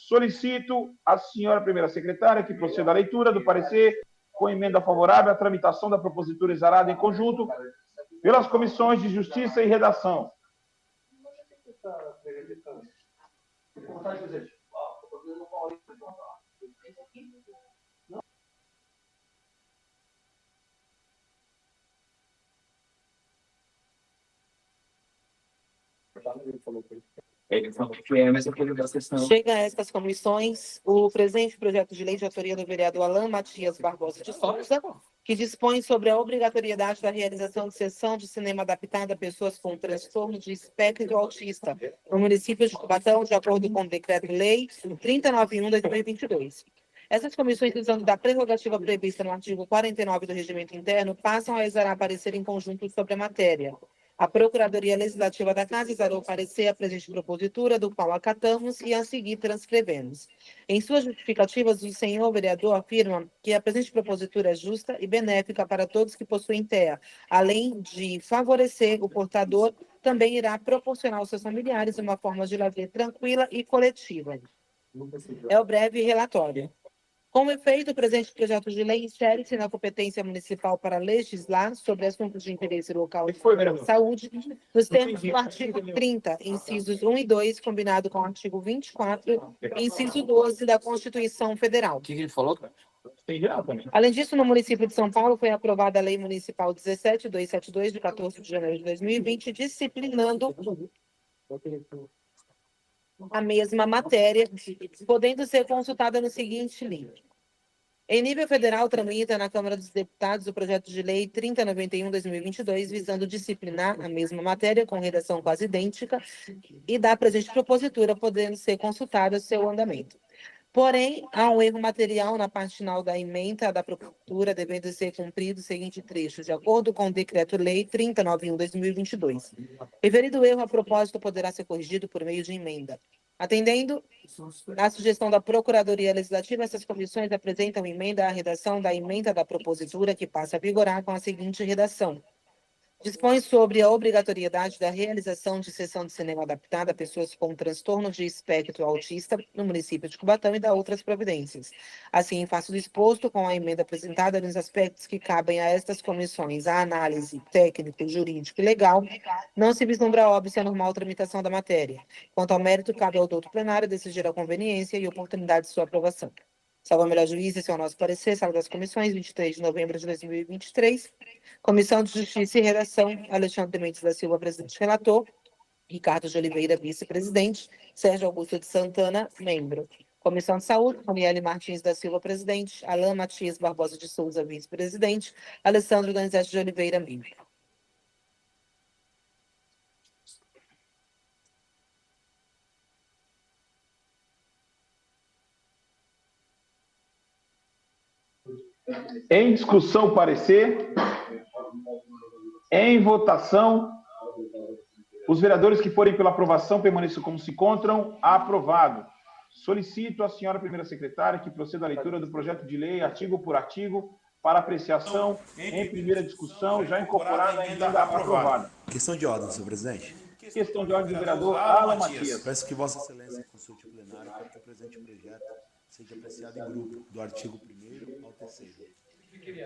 Solicito à senhora primeira secretária que proceda à leitura do parecer com emenda favorável à tramitação da propositura exarada em conjunto pelas comissões de Justiça e Redação. Chega a estas comissões o presente projeto de lei de autoria do vereador Alan Matias Barbosa de Souza, que dispõe sobre a obrigatoriedade da realização de sessão de cinema adaptada a pessoas com transtorno de espectro autista no município de Cubatão, de acordo com o Decreto-Lei 3091/2022. Essas comissões, usando da prerrogativa prevista no artigo 49 do Regimento Interno, passam a exarar parecer em conjunto sobre a matéria. A Procuradoria Legislativa da Casa exarou parecer a presente propositura, do qual acatamos e a seguir transcrevemos. Em suas justificativas, o senhor vereador afirma que a presente propositura é justa e benéfica para todos que possuem terra. Além de favorecer o portador, também irá proporcionar aos seus familiares uma forma de lazer tranquila e coletiva. É o breve relatório. Com efeito, o presente projeto de lei insere-se na competência municipal para legislar sobre assuntos de interesse local e de saúde, nos termos do artigo 30, incisos 1 e 2, combinado com o artigo 24, inciso 12 da Constituição Federal. O que ele falou? Além disso, no município de São Paulo, foi aprovada a Lei Municipal 17272, de 14 de janeiro de 2020, disciplinando a mesma matéria, podendo ser consultada no seguinte link. Em nível federal, tramita na Câmara dos Deputados o projeto de lei 3091/2022, visando disciplinar a mesma matéria com redação quase idêntica e da presente propositura, podendo ser consultada seu andamento. Porém, há um erro material na parte final da ementa da propositura, devendo ser cumprido o seguinte trecho, de acordo com o Decreto-Lei 3091/2022. Referido o erro, a propósito, poderá ser corrigido por meio de emenda. Atendendo à sugestão da Procuradoria Legislativa, essas comissões apresentam emenda à redação da ementa da propositura, que passa a vigorar com a seguinte redação. Dispõe sobre a obrigatoriedade da realização de sessão de cinema adaptada a pessoas com transtorno de espectro autista no município de Cubatão e da outras providências. Assim, faço o exposto com a emenda apresentada nos aspectos que cabem a estas comissões, a análise técnico, jurídico e legal, não se vislumbra óbvio a normal tramitação da matéria. Quanto ao mérito, cabe ao doutor plenário decidir a conveniência e oportunidade de sua aprovação. Salvo a melhor juízo, esse é o nosso parecer, sala das comissões, 23 de novembro de 2023. Comissão de Justiça e Redação, Alexandre Mendes da Silva, presidente relator. Ricardo de Oliveira, vice-presidente. Sérgio Augusto de Santana, membro. Comissão de Saúde, Roniele Martins da Silva, presidente. Alan Matias Barbosa de Souza, vice-presidente. Alessandro Donizete de Oliveira, membro. Em discussão, parecer. Em votação. Os vereadores que forem pela aprovação permaneçam como se encontram. Aprovado. Solicito à senhora primeira secretária que proceda à leitura do projeto de lei, artigo por artigo, para apreciação em primeira discussão, já incorporada a emenda aprovada. Questão de ordem, senhor presidente. Questão de ordem do vereador Alan Matias. Peço que Vossa Excelência consulte o plenário para que o presente projeto seja apreciado em grupo, do artigo 1º ao 3º.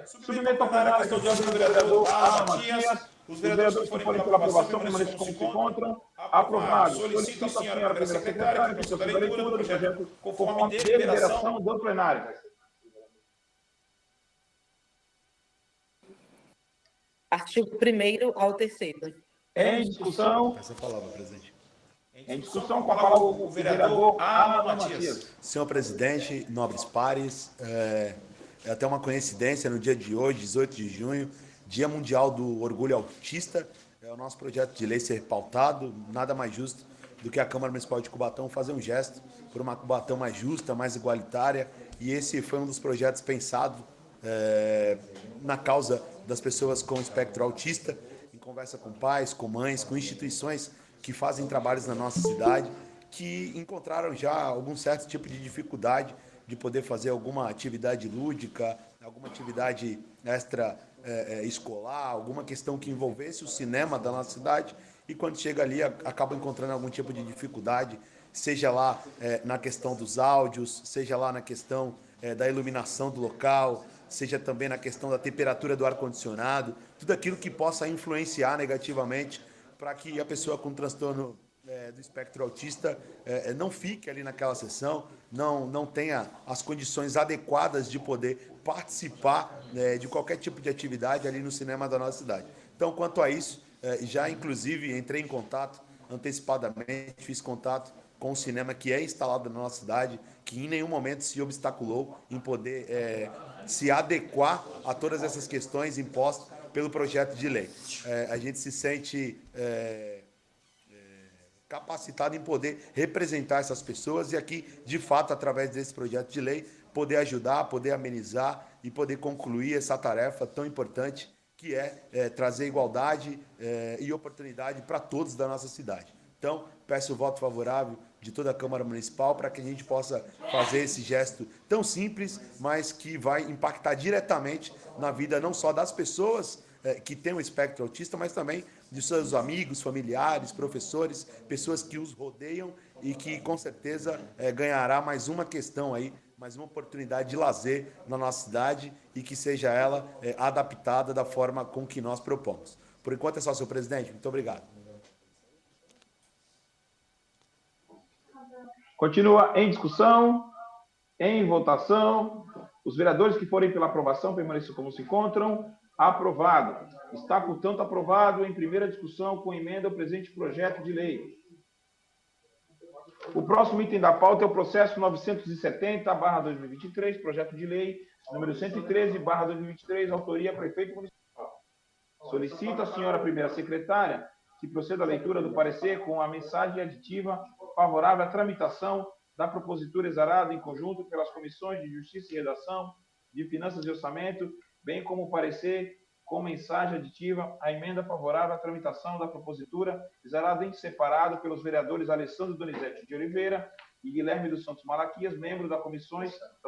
Submeto ao plenário a questão de ordem do vereador Alan Matias. Os vereadores que forem pela aprovação permaneçam como se encontram. Aprovado. Solicito a senhora primeira secretária que proceda a leitura do projeto conforme deliberação do plenário. Artigo 1º ao 3º. Em discussão. Essa palavra, presidente. Em discussão, com a palavra o vereador Alan Matias. Senhor presidente, nobres pares, é até uma coincidência no dia de hoje, 18 de junho, Dia Mundial do Orgulho Autista, é o nosso projeto de lei ser pautado, nada mais justo do que a Câmara Municipal de Cubatão fazer um gesto por uma Cubatão mais justa, mais igualitária, e esse foi um dos projetos pensados na causa das pessoas com espectro autista, em conversa com pais, com mães, com instituições que fazem trabalhos na nossa cidade, que encontraram já algum certo tipo de dificuldade de poder fazer alguma atividade lúdica, alguma atividade extra escolar, alguma questão que envolvesse o cinema da nossa cidade, e quando chega ali acaba encontrando algum tipo de dificuldade, seja lá na questão dos áudios, seja lá na questão da iluminação do local, seja também na questão da temperatura do ar-condicionado, tudo aquilo que possa influenciar negativamente para que a pessoa com transtorno do espectro autista não fique ali naquela sessão, não tenha as condições adequadas de poder participar de qualquer tipo de atividade ali no cinema da nossa cidade. Então, quanto a isso, já inclusive entrei em contato antecipadamente, fiz contato com o cinema que é instalado na nossa cidade, que em nenhum momento se obstaculou em poder se adequar a todas essas questões impostas pelo projeto de lei. A gente se sente capacitado em poder representar essas pessoas e aqui, de fato, através desse projeto de lei, poder ajudar, poder amenizar e poder concluir essa tarefa tão importante que é trazer igualdade e oportunidade para todos da nossa cidade. Então, peço o voto favorável de toda a Câmara Municipal para que a gente possa fazer esse gesto tão simples, mas que vai impactar diretamente na vida não só das pessoas que têm o espectro autista, mas também de seus amigos, familiares, professores, pessoas que os rodeiam e que com certeza ganhará mais uma questão aí, mais uma oportunidade de lazer na nossa cidade e que seja ela adaptada da forma com que nós propomos. Por enquanto é só, senhor presidente. Muito obrigado. Continua em discussão, em votação. Os vereadores que forem pela aprovação permaneçam como se encontram. Aprovado. Está, portanto, aprovado em primeira discussão com emenda ao presente projeto de lei. O próximo item da pauta é o processo 970/2023, projeto de lei número 113/2023, autoria prefeito municipal. Solicito à senhora primeira secretária que proceda à leitura do parecer com a mensagem aditiva favorável à tramitação da propositura exarada em conjunto pelas comissões de Justiça e Redação, de Finanças e Orçamento, bem como o parecer com mensagem aditiva à emenda favorável à tramitação da propositura exarada em separado pelos vereadores Alessandro Donizete de Oliveira e Guilherme dos Santos Malaquias, membros das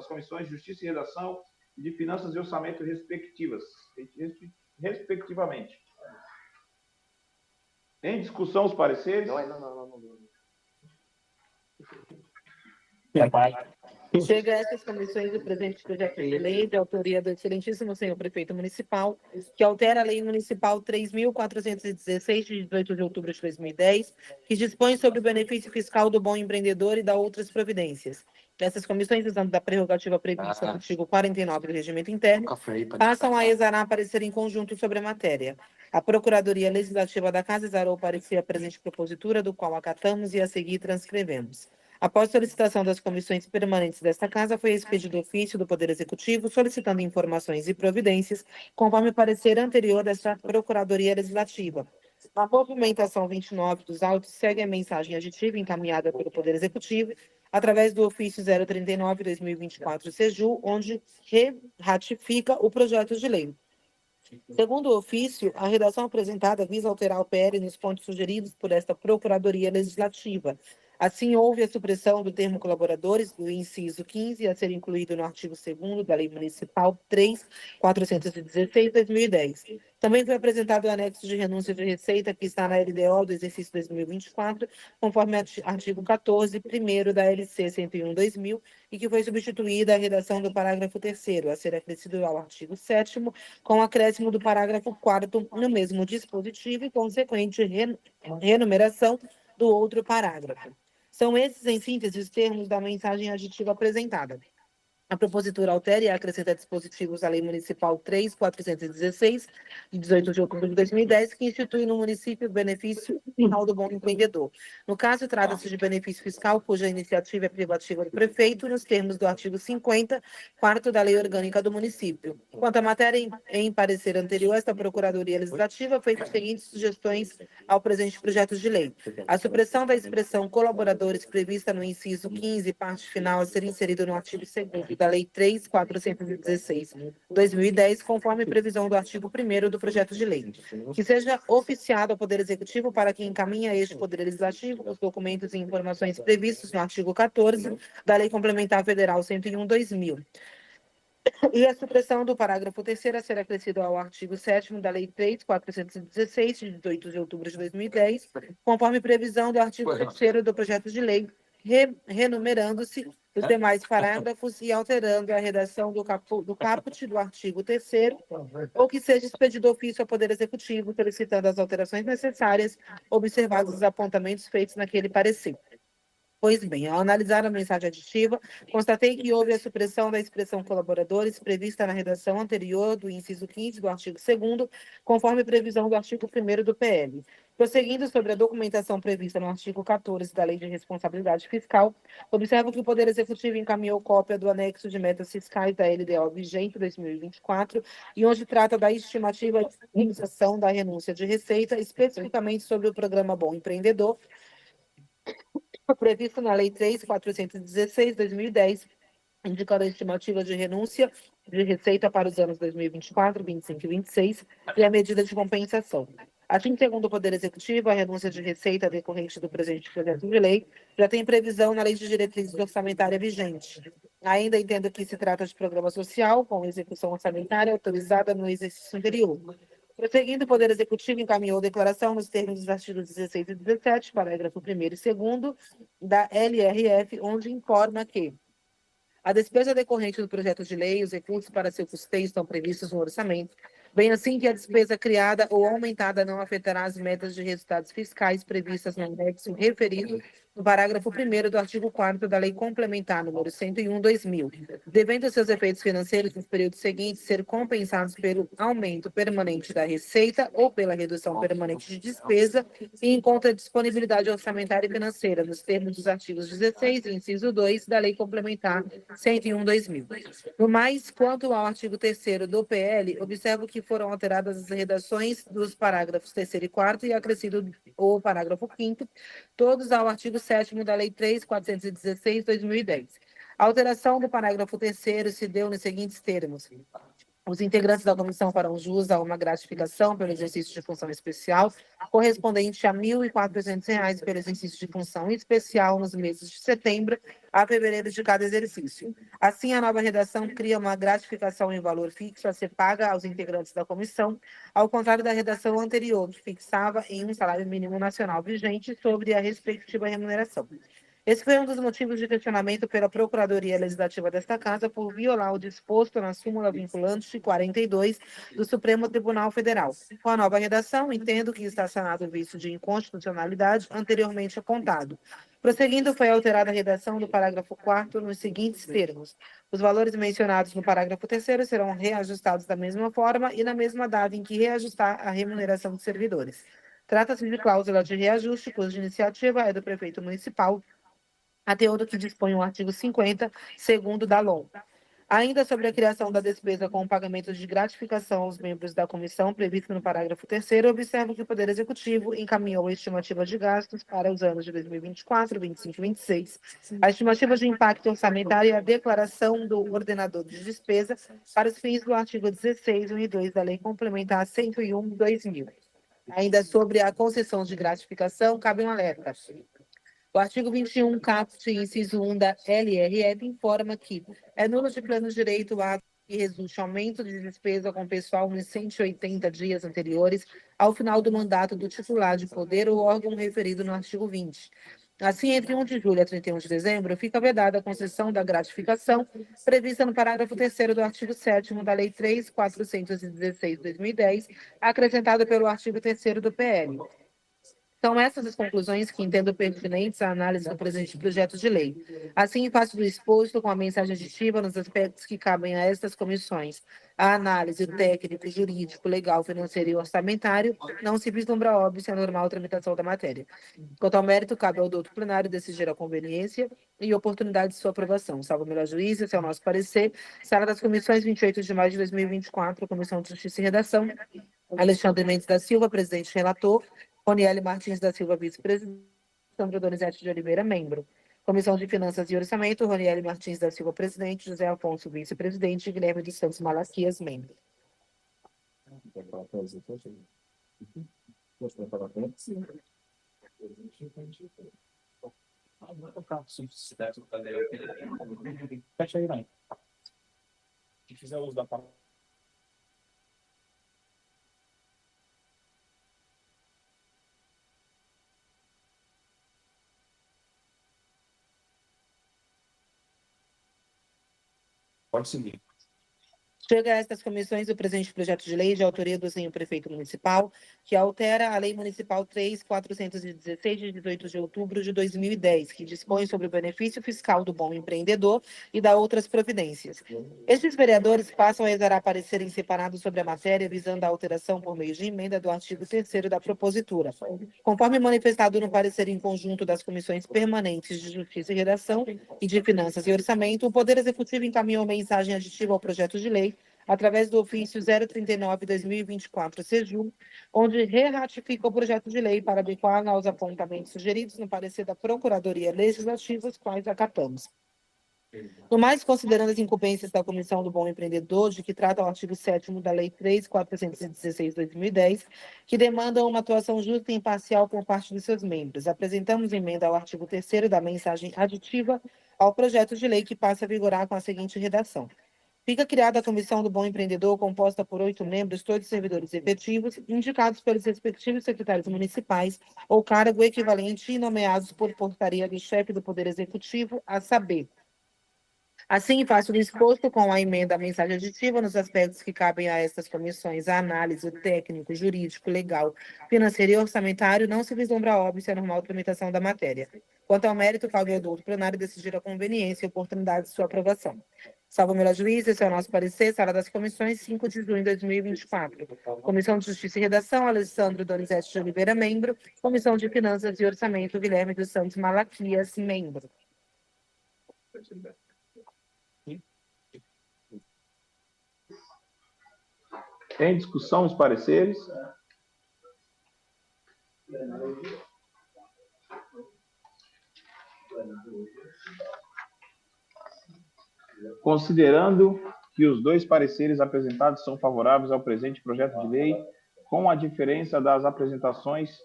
comissões de Justiça e Redação e de Finanças e Orçamento respectivamente. Em discussão os pareceres? Não. Chega a essas comissões o presente projeto de lei de autoria do excelentíssimo senhor prefeito municipal, que altera a lei municipal 3.416, de 18 de outubro de 2010, que dispõe sobre o benefício fiscal do bom empreendedor e da outras providências. Essas comissões, usando da prerrogativa prevista no artigo 49 do Regimento Interno, passam a exarar parecer em conjunto sobre a matéria. A Procuradoria Legislativa da Casa exarou o parecer a presente propositura, do qual acatamos e a seguir transcrevemos. Após solicitação das comissões permanentes desta Casa, foi expedido ofício do Poder Executivo solicitando informações e providências, conforme o parecer anterior desta Procuradoria Legislativa. Na movimentação 29 dos autos, segue a mensagem aditiva encaminhada pelo Poder Executivo, através do ofício 039/2024 CEJU, onde ratifica o projeto de lei. Segundo o ofício, a redação apresentada visa alterar o PL nos pontos sugeridos por esta Procuradoria Legislativa. Assim, houve a supressão do termo colaboradores do inciso 15 a ser incluído no artigo 2º da Lei Municipal 3.416/2010. Também foi apresentado o anexo de renúncia de receita que está na LDO do exercício 2024, conforme artigo 14, primeiro da LC 101/2000, e que foi substituída a redação do parágrafo 3º, a ser acrescido ao artigo 7º, com o acréscimo do parágrafo 4º no mesmo dispositivo e consequente renumeração do outro parágrafo. São esses, em síntese, os termos da mensagem aditiva apresentada. A propositura altera e acrescenta dispositivos à Lei Municipal 3.416, de 18 de outubro de 2010, que institui no município o benefício fiscal do bom empreendedor. No caso, trata-se de benefício fiscal cuja iniciativa é privativa do prefeito, nos termos do artigo 50, quarto da Lei Orgânica do município. Quanto à matéria, em parecer anterior, esta Procuradoria Legislativa fez as seguintes sugestões ao presente projeto de lei. A supressão da expressão colaboradores prevista no inciso 15, parte final, a ser inserido no artigo 2º da Lei 3.416/2010, conforme previsão do artigo 1º do projeto de lei. Que seja oficiado ao Poder Executivo para que encaminhe a este Poder Legislativo os documentos e informações previstos no artigo 14 da Lei Complementar Federal 101/2000. E a supressão do parágrafo 3º a ser acrescido ao artigo 7º da Lei 3.416, de 18 de outubro de 2010, conforme previsão do artigo 3º do projeto de lei, renumerando-se os demais parágrafos e alterando a redação do caput do artigo 3º, ou que seja expedido ofício ao Poder Executivo, solicitando as alterações necessárias, observados os apontamentos feitos naquele parecer. Pois bem, ao analisar a mensagem aditiva, constatei que houve a supressão da expressão colaboradores prevista na redação anterior do inciso 15 do artigo 2º, conforme previsão do artigo 1º do PL. Prosseguindo sobre a documentação prevista no artigo 14 da Lei de Responsabilidade Fiscal, observo que o Poder Executivo encaminhou cópia do anexo de metas fiscais da LDO vigente 2024, e onde trata da estimativa de realização da renúncia de receita, especificamente sobre o programa Bom Empreendedor, previsto na Lei 3.416/2010, indicando a estimativa de renúncia de receita para os anos 2024, 25 e 26 e a medida de compensação. Assim, segundo o Poder Executivo, a renúncia de receita decorrente do presente projeto de lei já tem previsão na Lei de Diretrizes Orçamentária vigente. Ainda entendo que se trata de programa social com execução orçamentária autorizada no exercício anterior. Prosseguindo, o Poder Executivo encaminhou declaração nos termos dos artigos 16 e 17, parágrafo 1º e 2º da LRF, onde informa que a despesa decorrente do projeto de lei e os recursos para seu custeio estão previstos no orçamento, bem assim que a despesa criada ou aumentada não afetará as metas de resultados fiscais previstas no anexo referido no parágrafo 1º do artigo 4º da Lei Complementar número 101/2000, devendo seus efeitos financeiros nos períodos seguintes ser compensados pelo aumento permanente da receita ou pela redução permanente de despesa e em conta de disponibilidade orçamentária e financeira, nos termos dos artigos 16 e inciso 2 da Lei Complementar 101/2000. No mais, quanto ao artigo 3º do PL, observo que foram alteradas as redações dos parágrafos 3º e 4º e acrescido o parágrafo 5º, todos ao artigo 7º da Lei 3.416/2010. A alteração do parágrafo 3º se deu nos seguintes termos. Os integrantes da comissão farão jus a uma gratificação pelo exercício de função especial, correspondente a R$ 1.400 pelo exercício de função especial nos meses de setembro a fevereiro de cada exercício. Assim, a nova redação cria uma gratificação em valor fixo a ser paga aos integrantes da comissão, ao contrário da redação anterior, que fixava em um salário mínimo nacional vigente sobre a respectiva remuneração. Esse foi um dos motivos de questionamento pela Procuradoria Legislativa desta Casa por violar o disposto na súmula vinculante 42 do Supremo Tribunal Federal. Com a nova redação, entendo que está sanado o vício de inconstitucionalidade anteriormente apontado. Prosseguindo, foi alterada a redação do parágrafo 4º nos seguintes termos. Os valores mencionados no parágrafo 3º serão reajustados da mesma forma e na mesma data em que reajustar a remuneração de servidores. Trata-se de cláusula de reajuste, cuja iniciativa é do prefeito municipal, até do que dispõe o artigo 50, segundo da LOM. Ainda sobre a criação da despesa com o pagamento de gratificação aos membros da comissão, previsto no parágrafo 3º, observo que o Poder Executivo encaminhou a estimativa de gastos para os anos de 2024, 25 e 26, a estimativa de impacto orçamentário e a declaração do ordenador de despesa para os fins do artigo 16, 1 e 2 da Lei Complementar 101/2000. Ainda sobre a concessão de gratificação, cabe um alerta. O artigo 21, caput, inciso 1 da LRF, informa que é nulo de pleno direito o ato que resulte aumento de despesa com pessoal nos 180 dias anteriores ao final do mandato do titular de poder ou órgão referido no artigo 20. Assim, entre 1 de julho a 31 de dezembro, fica vedada a concessão da gratificação prevista no parágrafo 3º do artigo 7º da Lei 3.416/2010, acrescentada pelo artigo 3º do PL. São essas as conclusões que entendo pertinentes à análise do presente projeto de lei. Assim, em face do exposto, com a mensagem aditiva nos aspectos que cabem a estas comissões, a análise técnico, jurídico, legal, financeiro e orçamentário, não se vislumbra óbvio a normal tramitação da matéria. Quanto ao mérito, cabe ao doutor plenário decidir a conveniência e oportunidade de sua aprovação. Salvo o melhor juízo, esse é o nosso parecer. Sala das Comissões, 28 de maio de 2024, Comissão de Justiça e Redação. Alexandre Mendes da Silva, presidente relator. Roniele Martins da Silva, vice-presidente. Sandra Donizete de Oliveira, membro. Comissão de Finanças e Orçamento, Roniele Martins da Silva, presidente. José Afonso, vice-presidente. Guilherme dos Santos Malaquias, membro. Fecha aí, vai. Se fizer uso da palavra. Pode seguir. Chega a estas comissões o presente projeto de lei de autoria do senhor prefeito municipal, que altera a Lei Municipal 3.416, de 18 de outubro de 2010, que dispõe sobre o benefício fiscal do bom empreendedor e da outras providências. Estes vereadores passam a exarar parecer em separado sobre a matéria, visando a alteração por meio de emenda do artigo 3º da propositura. Conforme manifestado no parecer em conjunto das comissões permanentes de Justiça e Redação e de Finanças e Orçamento, o Poder Executivo encaminhou mensagem aditiva ao projeto de lei, através do ofício 039/2024 CEJU, onde reratifica o projeto de lei para adequar aos apontamentos sugeridos no parecer da Procuradoria Legislativa, os quais acatamos. No mais, considerando as incumbências da Comissão do Bom Empreendedor, de que trata o artigo 7º da Lei 3.416/2010, que demandam uma atuação justa e imparcial por parte dos seus membros, apresentamos emenda ao artigo 3º da mensagem aditiva ao projeto de lei, que passa a vigorar com a seguinte redação. Fica criada a Comissão do Bom Empreendedor, composta por 8 membros, todos servidores efetivos, indicados pelos respectivos secretários municipais ou cargo equivalente e nomeados por portaria do chefe do Poder Executivo, a saber. Assim, face do exposto com a emenda à mensagem aditiva nos aspectos que cabem a estas comissões, a análise técnico, jurídico, legal, financeiro e orçamentário, não se vislumbra óbvio a normal tramitação da matéria. Quanto ao mérito, cabe ao doutor plenário decidir a conveniência e oportunidade de sua aprovação. Salvo o melhor juízo, esse é o nosso parecer. Sala das Comissões, 5 de junho de 2024. Comissão de Justiça e Redação, Alessandro Donizete de Oliveira, membro. Comissão de Finanças e Orçamento, Guilherme dos Santos Malaquias, membro. Em discussão, os pareceres. Considerando que os dois pareceres apresentados são favoráveis ao presente projeto de lei, com a diferença das apresentações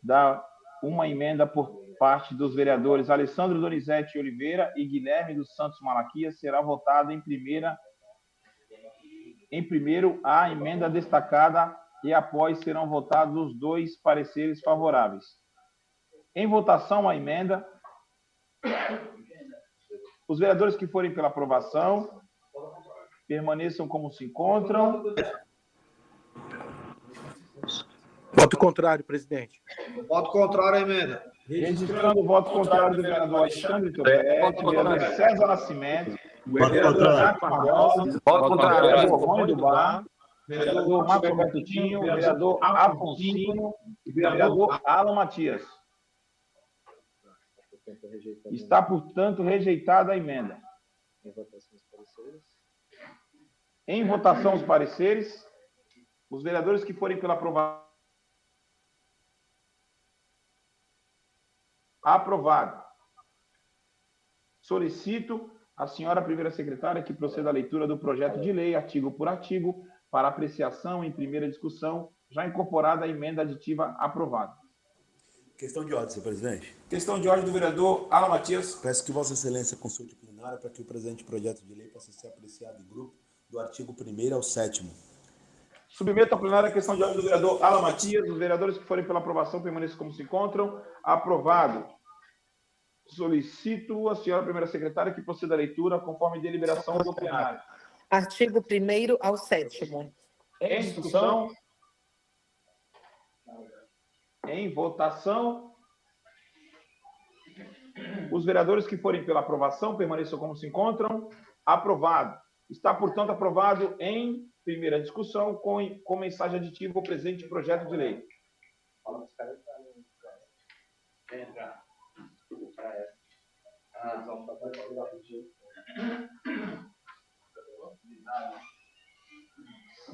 da uma emenda por parte dos vereadores Alessandro Donizete Oliveira e Guilherme dos Santos Malaquias, será votada em primeiro a emenda destacada e após serão votados os dois pareceres favoráveis. Em votação a emenda, os vereadores que forem pela aprovação permaneçam como se encontram. Voto contrário, presidente. Voto contrário à emenda. Registrando o voto contrário do vereador Alexandre Tobete, vereador César Nascimento, vereador Jacques Barbosa, vereador Rony do Bar, vereador Marcos Bertutinho, vereador Afonso e vereador Alan Matias. Está, portanto, rejeitada a emenda. Em votação os pareceres, os vereadores que forem pela aprovação. Aprovado. Solicito à senhora primeira secretária que proceda à leitura do projeto de lei, artigo por artigo, para apreciação em primeira discussão, já incorporada a emenda aditiva aprovada. Questão de ordem, senhor presidente. Questão de ordem do vereador Alan Matias. Peço que Vossa Excelência consulte o plenário para que o presente projeto de lei possa ser apreciado em grupo do artigo 1º ao 7º. Submeto ao plenário a questão de ordem do vereador Alan Matias. Os vereadores que forem pela aprovação permaneçam como se encontram. Aprovado. Solicito a senhora primeira secretária que proceda a leitura conforme deliberação do plenário. Artigo 1º ao 7º. Em discussão. Em votação. Os vereadores que forem pela aprovação permaneçam como se encontram. Aprovado. Está, portanto, aprovado em primeira discussão com mensagem aditiva o presente projeto de lei.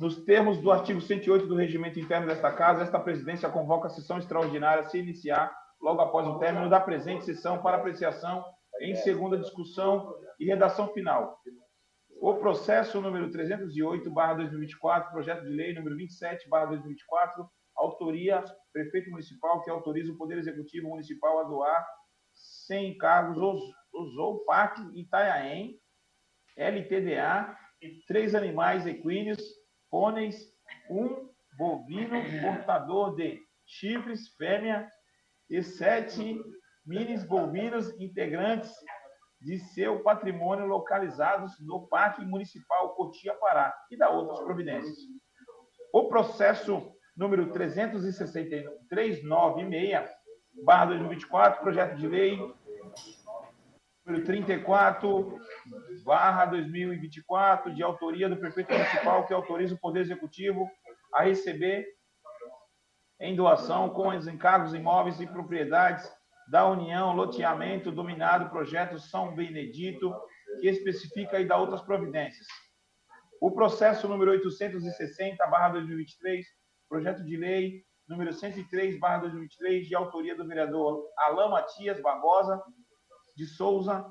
Nos termos do artigo 108 do Regimento Interno desta Casa, esta presidência convoca a sessão extraordinária a se iniciar logo após o término da presente sessão para apreciação em segunda discussão e redação final. O processo número 308/2024, projeto de lei número 27/2024, autoria prefeito municipal que autoriza o Poder Executivo Municipal a doar sem encargos usou Parque Itanhaém, LTDA, 3 animais equíneos, pôneis, 1 bovino portador de chifres fêmea e 7 minis bovinos integrantes de seu patrimônio localizados no Parque Municipal Cotia Pará e da outras providências. O processo número 396/2024, projeto de lei número 34/2024, de autoria do prefeito municipal que autoriza o Poder Executivo a receber em doação com os encargos imóveis e propriedades da União Loteamento Dominado Projeto São Benedito, que especifica e dá outras providências. O processo número 860/2023, projeto de lei número 103/2023, de autoria do vereador Alan Matias Barbosa de Souza,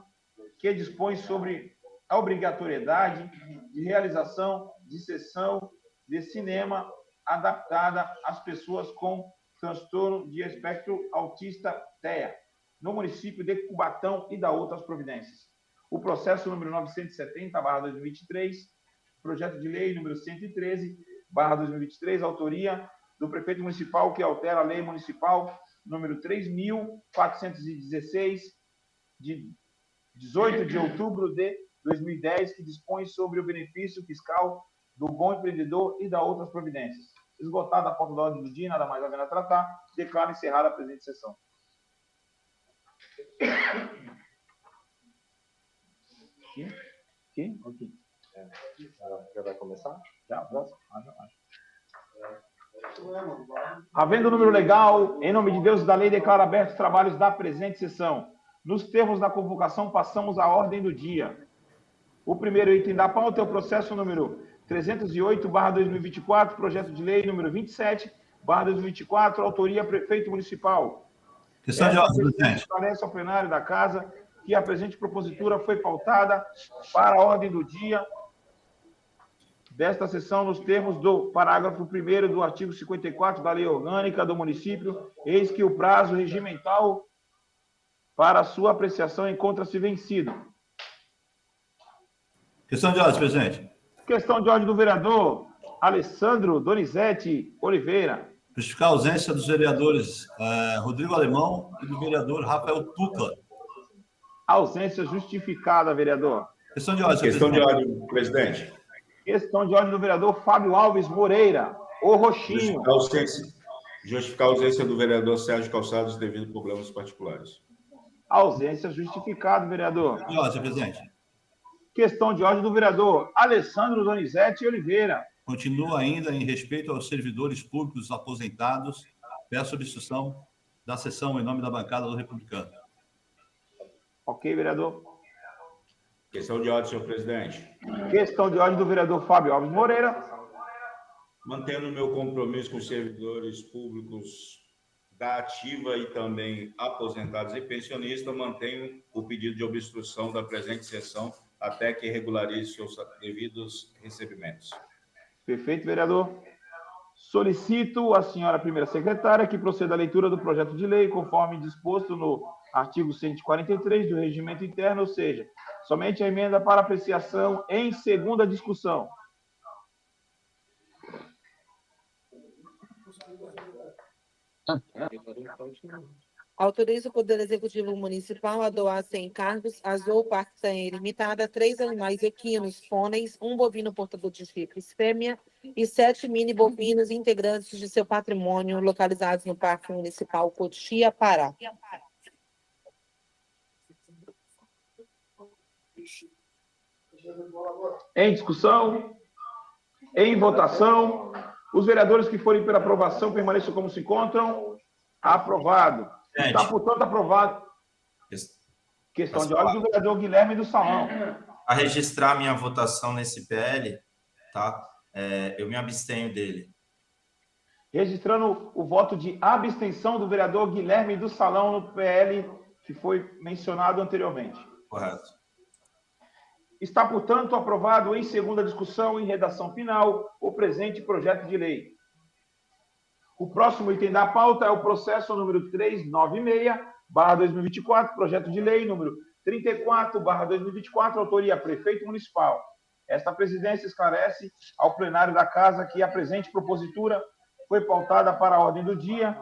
que dispõe sobre a obrigatoriedade de realização de sessão de cinema adaptada às pessoas com transtorno de espectro autista TEA, no município de Cubatão e da outras providências. O processo número 970/2023, projeto de lei número 113/2023, autoria do prefeito municipal que altera a lei municipal número 3.416, de 18 de outubro de 2010, que dispõe sobre o benefício fiscal do bom empreendedor e da outras providências. Esgotada a pauta da ordem do dia, nada mais havendo a tratar, declaro encerrada a presente sessão. Aqui? Ok. Já vai começar? Já, próximo. Havendo o número legal, em nome de Deus e da lei, declaro abertos os trabalhos da presente sessão. Nos termos da convocação, passamos à ordem do dia. O primeiro item da pauta é o processo número 308/2024, projeto de lei número 27/2024, autoria prefeito municipal. Questão de ordem, presidente. Esclarece ao plenário da Casa que a presente propositura foi pautada para a ordem do dia desta sessão nos termos do parágrafo 1º do artigo 54 da Lei Orgânica do Município, eis que o prazo regimental para sua apreciação encontra-se vencido. Questão de ordem, presidente. Questão de ordem do vereador Alessandro Donizete Oliveira. Justificar a ausência dos vereadores Rodrigo Alemão e do vereador Rafael Tucla. Ausência justificada, vereador. Questão de ordem, Questão de ordem, presidente. Questão de ordem do vereador Fábio Alves Moreira, o Roxinho. Justificar a ausência do vereador Sérgio Calçados devido a problemas particulares. Ausência justificada, vereador. Questão de ordem, presidente. Questão de ordem do vereador Alessandro Donizete Oliveira. Continua ainda em respeito aos servidores públicos aposentados. Peço substituição da sessão em nome da bancada do Republicano. Ok, vereador. Questão de ordem, senhor presidente. Questão de ordem do vereador Fábio Alves Moreira. Mantendo o meu compromisso com os servidores públicos da ativa e também aposentados e pensionistas, mantenho o pedido de obstrução da presente sessão até que regularize seus devidos recebimentos. Perfeito, vereador. Solicito à senhora primeira secretária que proceda à leitura do projeto de lei conforme disposto no artigo 143 do Regimento Interno, ou seja, somente a emenda para apreciação em segunda discussão. Autoriza o Poder Executivo Municipal a doar sem encargos a Zooparque Limitada 3 animais equinos, pôneis, 1 bovino portador de chifres fêmea e 7 mini bovinos integrantes de seu patrimônio localizados no Parque Municipal Cotia, Pará. Em discussão? Em votação? Os vereadores que forem pela aprovação permaneçam como se encontram. Aprovado. Está, portanto, aprovado. Questão de ordem do vereador Guilherme do Salão. A registrar minha votação nesse PL, tá? Eu me abstenho dele. Registrando o voto de abstenção do vereador Guilherme do Salão no PL que foi mencionado anteriormente. Correto. Está, portanto, aprovado em segunda discussão em redação final o presente projeto de lei. O próximo item da pauta é o processo número 396/2024, projeto de lei número 34/2024, autoria Prefeito Municipal. Esta presidência esclarece ao plenário da Casa que a presente propositura foi pautada para a ordem do dia.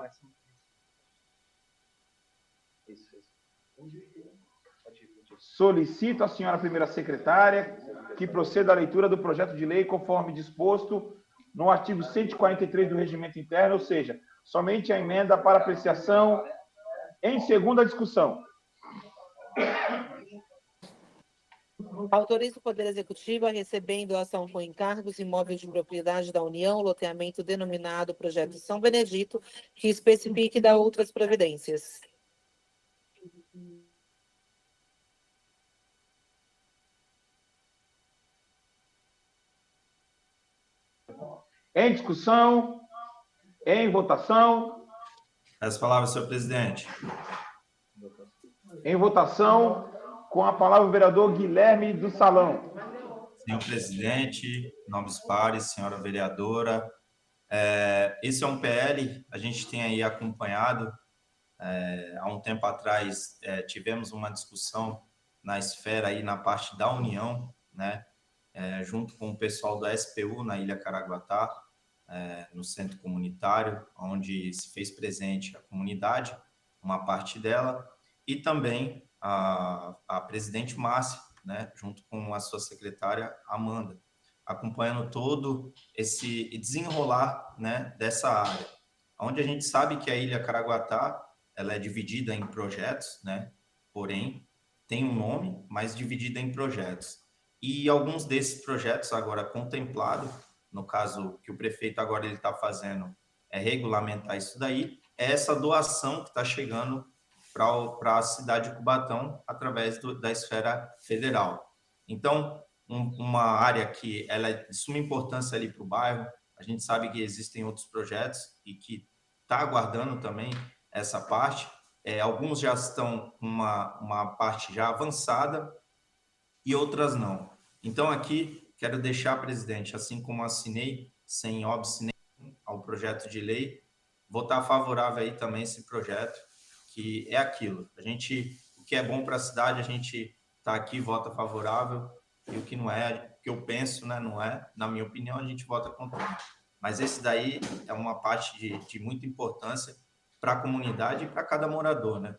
Solicito à senhora primeira secretária que proceda à leitura do projeto de lei conforme disposto no artigo 143 do Regimento Interno, ou seja, somente a emenda para apreciação em segunda discussão. Autoriza o Poder Executivo a receber em doação com encargos imóveis de propriedade da União, loteamento denominado Projeto São Benedito, que especifique da outras providências. Em discussão, em votação. As palavras, senhor presidente. Em votação, com a palavra o vereador Guilherme do Salão. Senhor presidente, nomes pares, senhora vereadora, esse é um PL, a gente tem aí acompanhado, há um tempo atrás tivemos uma discussão na esfera aí, na parte da União, né, junto com o pessoal da SPU na Ilha Caraguatá, no centro comunitário, onde se fez presente a comunidade, uma parte dela, e também a presidente Márcia, né, junto com a sua secretária Amanda, acompanhando todo esse desenrolar, né, dessa área, onde a gente sabe que a Ilha Caraguatá ela é dividida em projetos, né, porém tem um nome, mas dividida em projetos. E alguns desses projetos agora contemplados, no caso que o prefeito agora ele está fazendo é regulamentar isso daí, é essa doação que está chegando para a cidade de Cubatão através da esfera federal. Então, uma área que ela é de suma importância ali para o bairro, a gente sabe que existem outros projetos e que está aguardando também essa parte, alguns já estão com uma parte já avançada e outras não. Então, aqui, quero deixar, presidente, assim como assinei, sem óbice nenhum ao projeto de lei, votar favorável aí também esse projeto, que é aquilo. O que é bom para a cidade, a gente está aqui, vota favorável, e o que não é, o que eu penso, né, não é, na minha opinião, a gente vota contrário. Mas esse daí é uma parte de muita importância para a comunidade e para cada morador, né?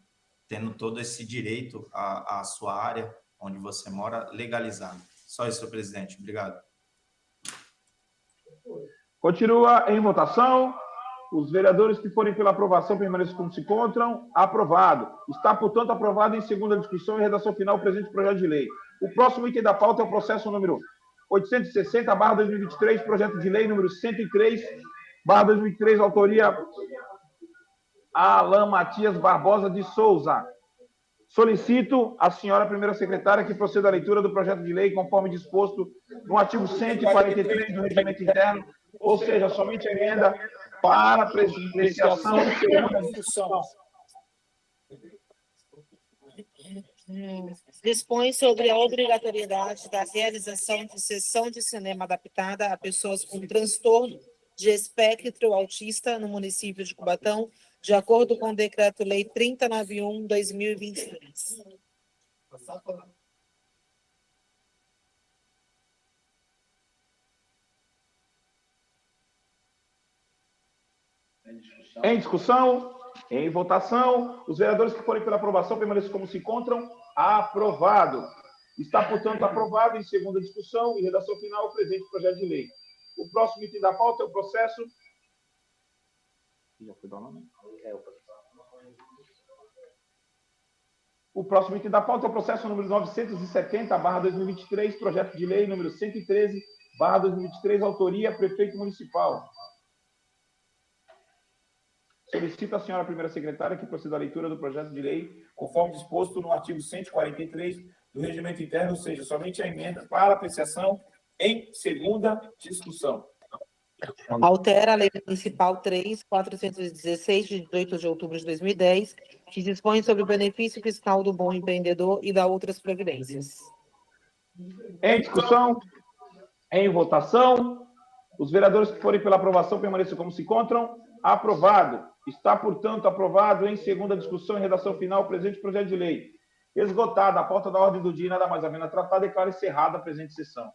Tendo todo esse direito à sua área, onde você mora, legalizado. Só isso, senhor presidente. Obrigado. Continua em votação. Os vereadores que forem pela aprovação permaneçam como se encontram. Aprovado. Está, portanto, aprovado em segunda discussão e redação final o presente projeto de lei. O próximo item da pauta é o processo número 860/2023, projeto de lei número 103/2023, autoria Alain Matias Barbosa de Souza. Solicito à senhora primeira secretária que proceda à leitura do projeto de lei conforme disposto no artigo 143 do Regimento Interno, ou seja, somente a emenda para apreciação em segunda discussão. Dispõe sobre a obrigatoriedade da realização de sessão de cinema adaptada a pessoas com transtorno de espectro autista no município de Cubatão, de acordo com o Decreto-Lei 3091/2023. Em discussão? Em votação? Os vereadores que forem pela aprovação permaneçam como se encontram. Aprovado. Está, portanto, aprovado em segunda discussão e redação final o presente projeto de lei. O próximo item da pauta é o processo... O próximo item da pauta é o processo número 970/2023, projeto de lei número 113/2023, autoria prefeito municipal. Solicito a senhora primeira secretária que proceda à leitura do projeto de lei, conforme disposto no artigo 143 do Regimento Interno, ou seja, somente a emenda para apreciação em segunda discussão. Altera a Lei Municipal 3.416, de 18 de outubro de 2010, que dispõe sobre o benefício fiscal do bom empreendedor e da outras providências. Em discussão? Em votação? Os vereadores que forem pela aprovação permaneçam como se encontram. Aprovado. Está, portanto, aprovado em segunda discussão e redação final o presente projeto de lei. Esgotada a pauta da ordem do dia e nada mais havendo a tratar, declaro encerrada a presente sessão.